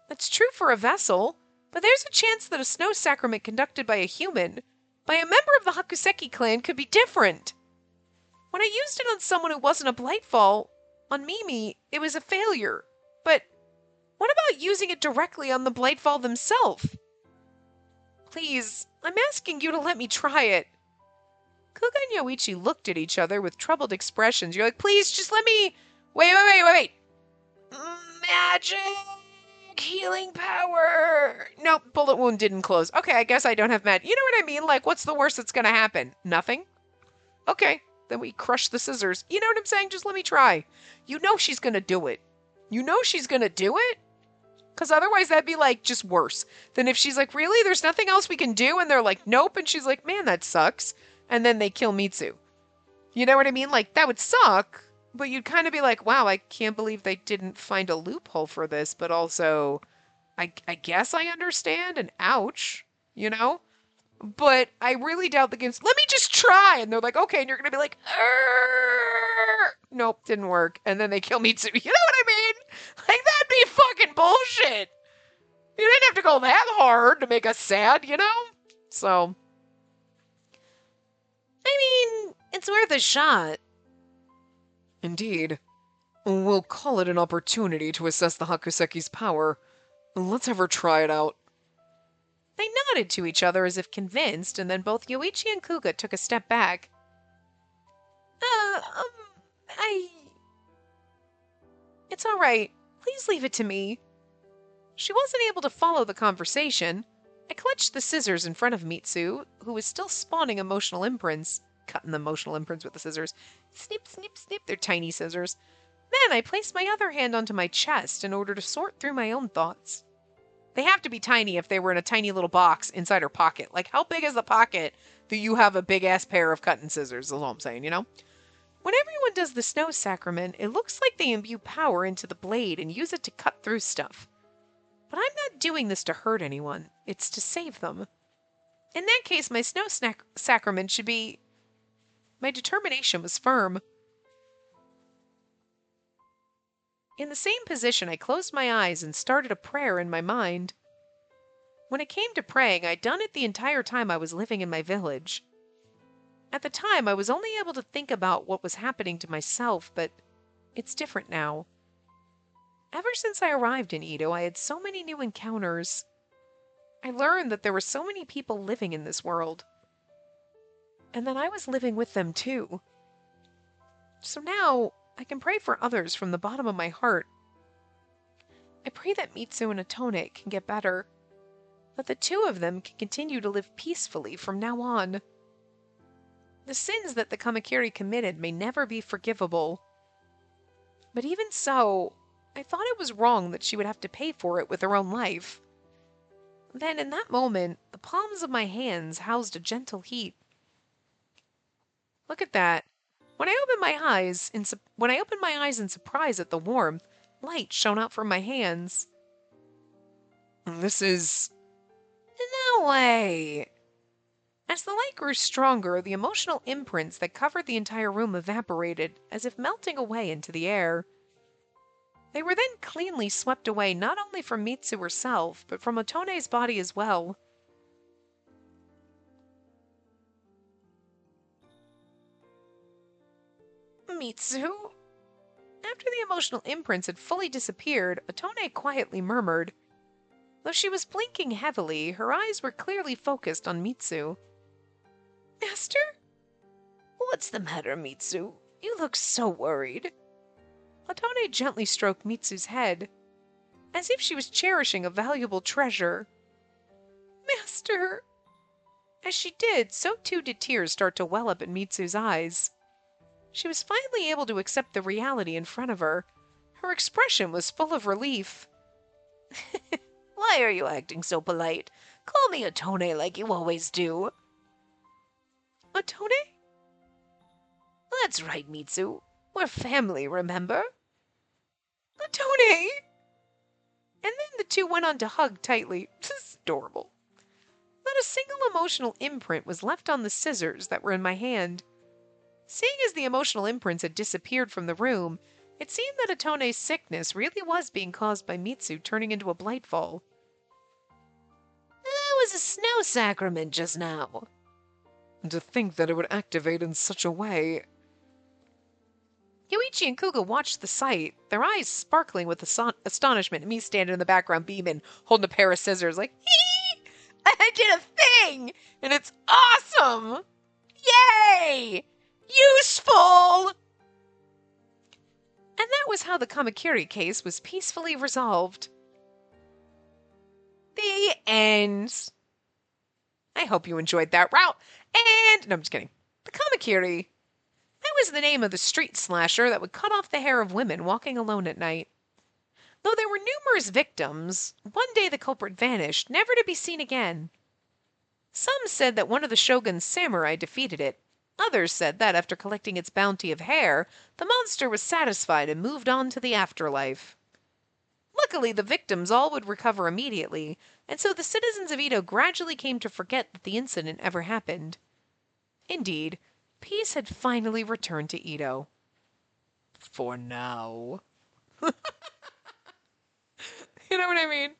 That's true for a vessel, but there's a chance that a snow sacrament conducted by a human, by a member of the Hakuseki clan, could be different. When I used it on someone who wasn't a Blightfall, on Mimi, it was a failure. But what about using it directly on the Blightfall themselves? Please, I'm asking you to let me try it. Kuga and Yoichi looked at each other with troubled expressions. You're like, please, just let me... Wait. Magic healing power. No, bullet wound didn't close. Okay, I guess I don't have magic. You know what I mean? Like, what's the worst that's gonna happen? Nothing? Okay, then we crush the scissors. You know what I'm saying? Just let me try. You know she's gonna do it. You know she's gonna do it? Because otherwise that'd be, like, just worse than if she's like, really? There's nothing else we can do? And they're like, nope. And she's like, man, that sucks. And then they kill Mitsu. You know what I mean? Like, that would suck, but you'd kind of be like, wow, I can't believe they didn't find a loophole for this, but also, I guess I understand, and ouch, you know? But I really doubt the game's, let me just try! And they're like, okay, and you're gonna be like, nope, didn't work. And then they kill Mitsu. You know what I mean? Like, that'd be fucking bullshit! You didn't have to go that hard to make us sad, you know? So... I mean, it's worth a shot. Indeed. We'll call it an opportunity to assess the Hakuseki's power. Let's have her try it out. They nodded to each other as if convinced, and then both Yoichi and Kuga took a step back. It's all right. Please leave it to me. She wasn't able to follow the conversation. I clutched the scissors in front of Mitsu, who was still spawning emotional imprints. Cutting the emotional imprints with the scissors. Snip, snip, snip. They're tiny scissors. Then I placed my other hand onto my chest in order to sort through my own thoughts. They have to be tiny if they were in a tiny little box inside her pocket. Like, how big is the pocket that you have a big-ass pair of cutting scissors, is all I'm saying, you know? When everyone does the snow sacrament, it looks like they imbue power into the blade and use it to cut through stuff. But I'm not doing this to hurt anyone, it's to save them. In that case, my snow sacrament should be. My determination was firm. In the same position, I closed my eyes and started a prayer in my mind. When it came to praying, I'd done it the entire time I was living in my village. At the time, I was only able to think about what was happening to myself, but it's different now. Ever since I arrived in Edo, I had so many new encounters. I learned that there were so many people living in this world, and that I was living with them too. So now, I can pray for others from the bottom of my heart. I pray that Mitsu and Otone can get better, that the two of them can continue to live peacefully from now on. The sins that the Kamakiri committed may never be forgivable. But even so, I thought it was wrong that she would have to pay for it with her own life. Then, in that moment, the palms of my hands housed a gentle heat. Look at that. When I opened my eyes in surprise at the warmth, light shone out from my hands. This is... No way! As the light grew stronger, the emotional imprints that covered the entire room evaporated, as if melting away into the air. They were then cleanly swept away not only from Mitsu herself, but from Otone's body as well. Mitsu? After the emotional imprints had fully disappeared, Otone quietly murmured. Though she was blinking heavily, her eyes were clearly focused on Mitsu. Master? What's the matter, Mitsu? You look so worried. Otone gently stroked Mitsu's head, as if she was cherishing a valuable treasure. Master! As she did, so too did tears start to well up in Mitsu's eyes. She was finally able to accept the reality in front of her. Her expression was full of relief. Why are you acting so polite? Call me Otone like you always do. Otone? That's right, Mitsu. We're family, remember? Otone! And then the two went on to hug tightly. This is adorable. Not a single emotional imprint was left on the scissors that were in my hand. Seeing as the emotional imprints had disappeared from the room, it seemed that Otone's sickness really was being caused by Mitsu turning into a blightfall. That was a snow sacrament just now. To think that it would activate in such a way. Yuichi and Kuga watched the sight, their eyes sparkling with astonishment, and me standing in the background beaming, holding a pair of scissors like, hee! I did a thing! And it's awesome! Yay! Useful! And that was how the Kamakiri case was peacefully resolved. The end. I hope you enjoyed that route. And, no, I'm just kidding. The Kamakiri. That was the name of the street slasher that would cut off the hair of women walking alone at night. Though there were numerous victims, one day the culprit vanished, never to be seen again. Some said that one of the shogun's samurai defeated it. Others said that after collecting its bounty of hair, the monster was satisfied and moved on to the afterlife. Luckily, the victims all would recover immediately, and so the citizens of Edo gradually came to forget that the incident ever happened. Indeed, peace had finally returned to Edo. For now. You know what I mean?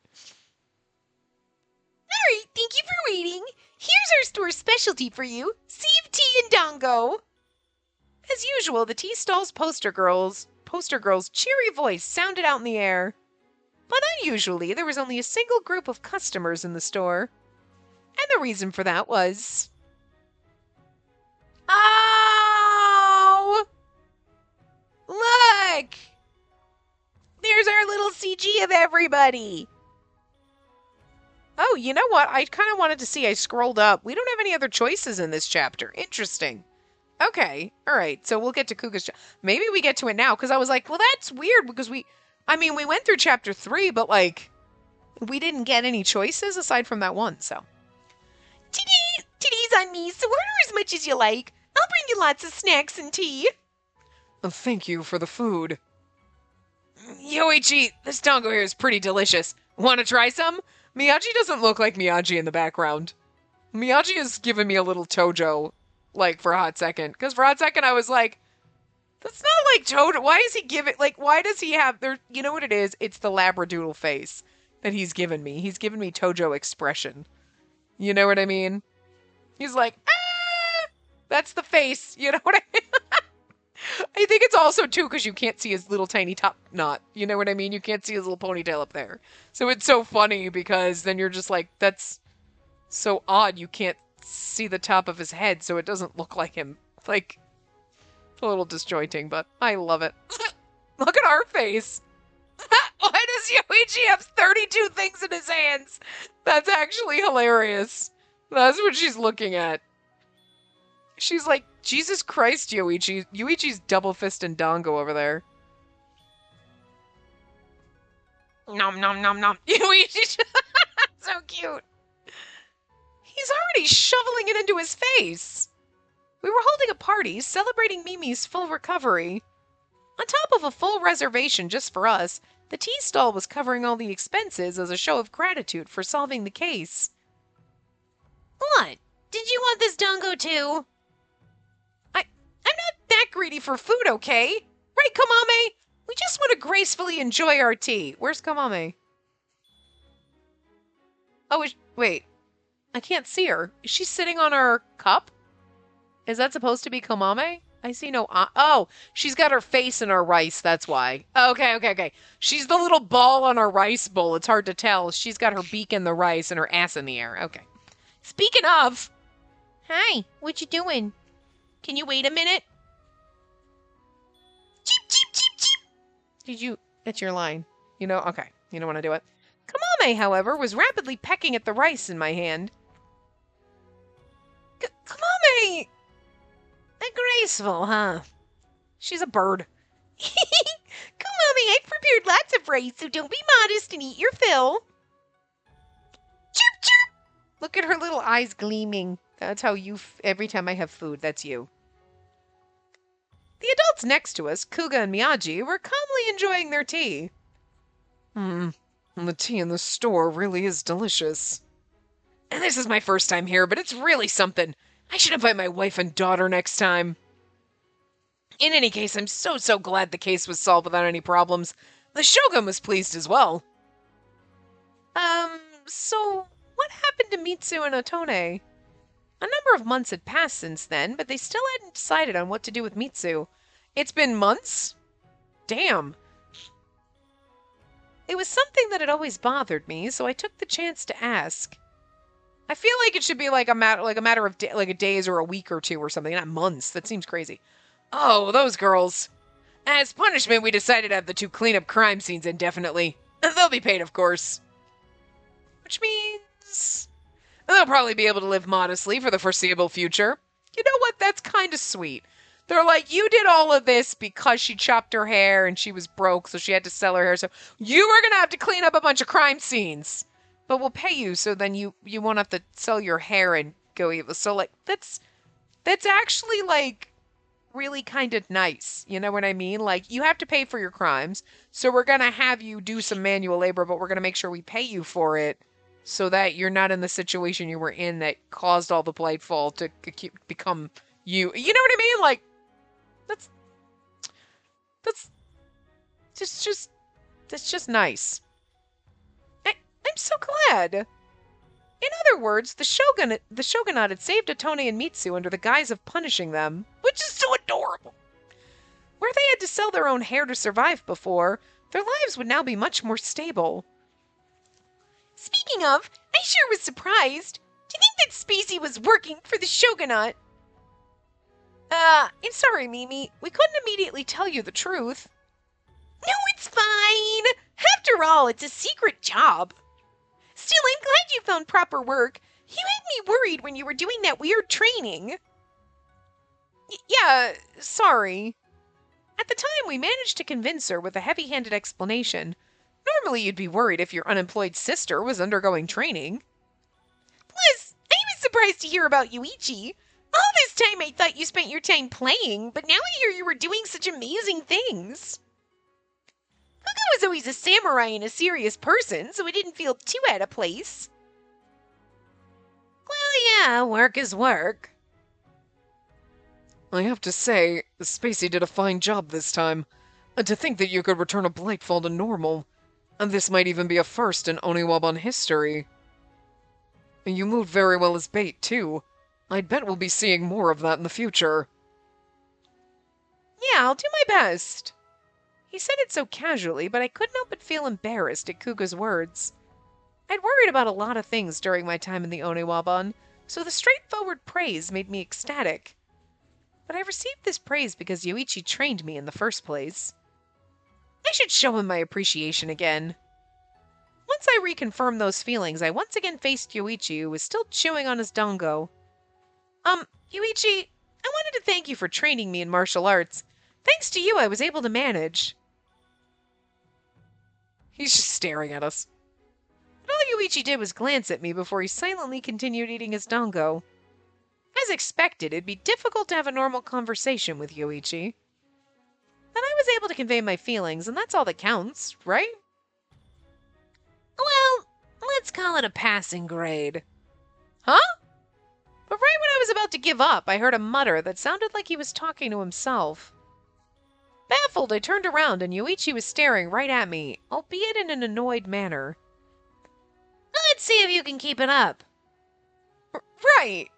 Alright, thank you for waiting. Here's our store specialty for you. Sieve tea and dango. As usual, the tea stall's poster girl's cheery voice sounded out in the air. But unusually, there was only a single group of customers in the store. And the reason for that was... Oh! Look! There's our little CG of everybody! Oh, you know what? I kind of wanted to see. I scrolled up. We don't have any other choices in this chapter. Interesting. Okay. All right. So we'll get to Kuga's... Maybe we get to it now, because I was like, well, that's weird, because we went through chapter 3, but, like, we didn't get any choices aside from that one, so. Today's on me, so order as much as you like. I'll bring you lots of snacks and tea. Thank you for the food. Yoichi, this dango here is pretty delicious. Want to try some? Miyagi doesn't look like Miyagi in the background. Miyagi has given me a little Tojo, like, for a hot second. Because for a hot second I was like, that's not like Tojo. Why is he giving, like, why does he have, there? You know what it is? It's the Labradoodle face that he's given me. He's given me Tojo expression. You know what I mean? He's like, ah! That's the face. You know what I mean? I think it's also, too, because you can't see his little tiny top knot. You know what I mean? You can't see his little ponytail up there. So it's so funny because then you're just like, that's so odd. You can't see the top of his head, so it doesn't look like him. Like, it's a little disjointing, but I love it. Look at our face. Why does Yoichi have 32 things in his hands? That's actually hilarious. That's what she's looking at. She's like, Jesus Christ, Yoichi. Yoichi's double fisting Dango over there. Nom nom nom nom. Yoichi, so cute. He's already shoveling it into his face. We were holding a party celebrating Mimi's full recovery. On top of a full reservation just for us, the tea stall was covering all the expenses as a show of gratitude for solving the case. What? Did you want this dango too? I'm not that greedy for food, okay? Right, Kamame? We just want to gracefully enjoy our tea. Where's Kamame? Oh, wait. I can't see her. Is she sitting on our cup? Is that supposed to be Kamame? I see no... oh, she's got her face in our rice, that's why. Okay. She's the little ball on our rice bowl. It's hard to tell. She's got her beak in the rice and her ass in the air. Okay. Speaking of... Hi, what you doing? Can you wait a minute? Cheep, cheep, cheep, cheep. Did you... It's your line. You know... Okay. You don't want to do it. Kamame, however, was rapidly pecking at the rice in my hand. Kamame! Graceful, huh? She's a bird. Kamame, I've prepared lots of rice, so don't be modest and eat your fill. Chirp, chirp! Look at her little eyes gleaming. That's how you... every time I have food, that's you. The adults next to us, Kuga and Miyagi, were calmly enjoying their tea. The tea in the store really is delicious. And this is my first time here, but it's really something. I should invite my wife and daughter next time. In any case, I'm so glad the case was solved without any problems. The Shogun was pleased as well. So what happened to Mitsu and Otone? A number of months had passed since then, but they still hadn't decided on what to do with Mitsu. It's been months? Damn. It was something that had always bothered me, so I took the chance to ask. I feel like it should be like a matter of like a days or a week or two or something, not months. That seems crazy. Oh, those girls. As punishment, we decided to have the two clean up crime scenes indefinitely. They'll be paid, of course. Which means they'll probably be able to live modestly for the foreseeable future. You know what? That's kind of sweet. They're like, you did all of this because she chopped her hair and she was broke, so she had to sell her hair. So you were going to have to clean up a bunch of crime scenes. But we'll pay you, so then you won't have to sell your hair and go evil. So, like, that's actually, like, really kind of nice. You know what I mean? Like, you have to pay for your crimes, so we're going to have you do some manual labor, but we're going to make sure we pay you for it so that you're not in the situation you were in that caused all the Blightfall to become you. You know what I mean? Like, that's just nice. I'm so glad. In other words, the shogunate had saved Otone and Mitsu under the guise of punishing them, which is so adorable. Where they had to sell their own hair to survive before, their lives would now be much more stable. Speaking of, I sure was surprised. Do you think that Spacey was working for the shogunate? I'm sorry, Mimi. We couldn't immediately tell you the truth. No, it's fine. After all, it's a secret job. Still, I'm glad you found proper work. You had me worried when you were doing that weird training. Yeah, sorry. At the time, we managed to convince her with a heavy-handed explanation. Normally, you'd be worried if your unemployed sister was undergoing training. Plus, I was surprised to hear about Yuichi. All this Last time I thought you spent your time playing, but now I hear you were doing such amazing things. Kuga was always a samurai and a serious person, so it didn't feel too out of place. Well, yeah, work is work. I have to say, Spacey did a fine job this time. And to think that you could return a Blightfall to normal. And this might even be a first in Oniwaban history. You moved very well as bait, too. I'd bet we'll be seeing more of that in the future. Yeah, I'll do my best. He said it so casually, but I couldn't help but feel embarrassed at Kuga's words. I'd worried about a lot of things during my time in the Oniwaban, so the straightforward praise made me ecstatic. But I received this praise because Yoichi trained me in the first place. I should show him my appreciation again. Once I reconfirmed those feelings, I once again faced Yoichi, who was still chewing on his dango. Yoichi, I wanted to thank you for training me in martial arts. Thanks to you, I was able to manage. He's just staring at us. But all Yoichi did was glance at me before he silently continued eating his dango. As expected, it'd be difficult to have a normal conversation with Yoichi. But I was able to convey my feelings, and that's all that counts, right? Well, let's call it a passing grade. Huh? But right when I was about to give up, I heard a mutter that sounded like he was talking to himself. Baffled, I turned around, and Yoichi was staring right at me, albeit in an annoyed manner. Let's see if you can keep it up. Right.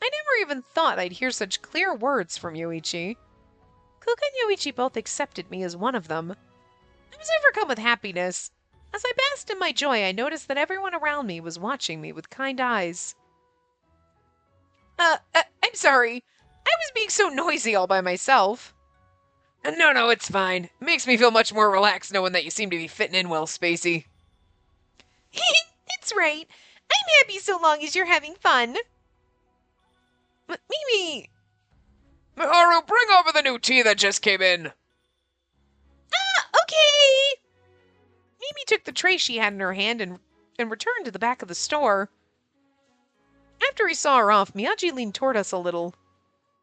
I never even thought I'd hear such clear words from Yoichi. Kuga and Yoichi both accepted me as one of them. I was overcome with happiness. As I basked in my joy, I noticed that everyone around me was watching me with kind eyes. I'm sorry. I was being so noisy all by myself. No, it's fine. It makes me feel much more relaxed knowing that you seem to be fitting in well, Spacey. That's right. I'm happy so long as you're having fun. Mimi! Miharu, bring over the new tea that just came in. Okay! Mimi took the tray she had in her hand and returned to the back of the store. After he saw her off, Miyagi leaned toward us a little.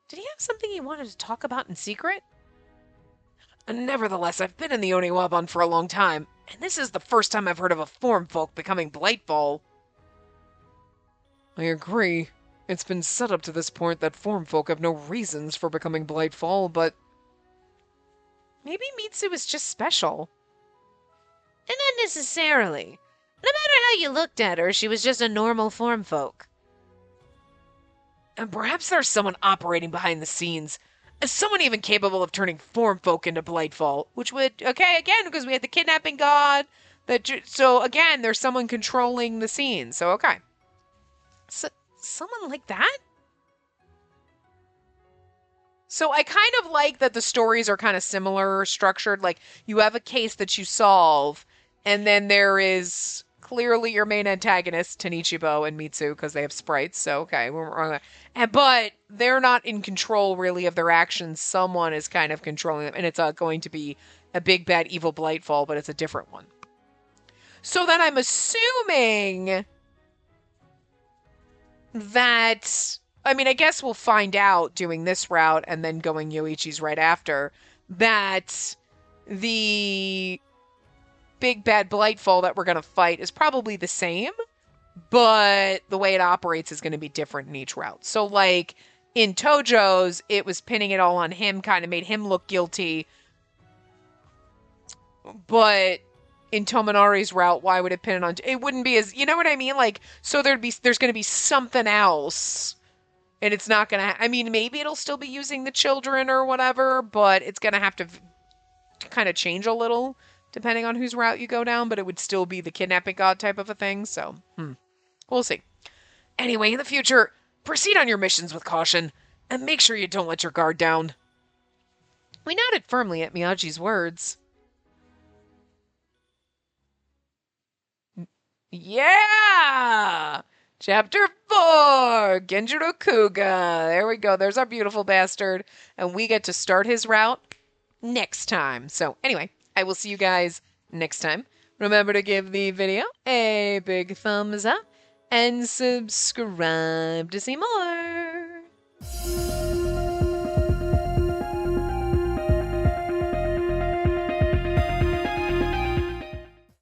Did he have something he wanted to talk about in secret? Nevertheless, I've been in the Oniwaban for a long time, and this is the first time I've heard of a form folk becoming Blightfall. I agree. It's been set up to this point that form folk have no reasons for becoming Blightfall, but... Maybe Mitsu is just special. And not necessarily. No matter how you looked at her, she was just a normal form folk. And perhaps there's someone operating behind the scenes. Someone even capable of turning form folk into Blightfall. Which would, okay, again, because we had the kidnapping god. So, again, there's someone controlling the scene. So, okay. So, someone like that? So I kind of like that the stories are kind of similar structured. Like, you have a case that you solve, and then there is clearly your main antagonist, Tanichibo and Mitsu, because they have sprites. So, okay, we're wrong there. But they're not in control, really, of their actions. Someone is kind of controlling them, and it's going to be a big, bad, evil Blightfall, but it's a different one. So then I'm assuming that... I mean, I guess we'll find out doing this route and then going Yoichi's right after, that the big bad Blightfall that we're going to fight is probably the same, but the way it operates is going to be different in each route. So, like, in Tojo's, it was pinning it all on him, kind of made him look guilty, but in Tominari's route, why would it pin it on... It wouldn't be as... You know what I mean? Like, so there's going to be something else... And it's not going to... I mean, maybe it'll still be using the children or whatever, but it's going to have to kind of change a little, depending on whose route you go down, but it would still be the kidnapping god type of a thing, so... We'll see. Anyway, in the future, proceed on your missions with caution, and make sure you don't let your guard down. We nodded firmly at Miyagi's words. Yeah! Chapter 4, Genjiro Kuga. There we go. There's our beautiful bastard. And we get to start his route next time. So anyway, I will see you guys next time. Remember to give the video a big thumbs up and subscribe to see more.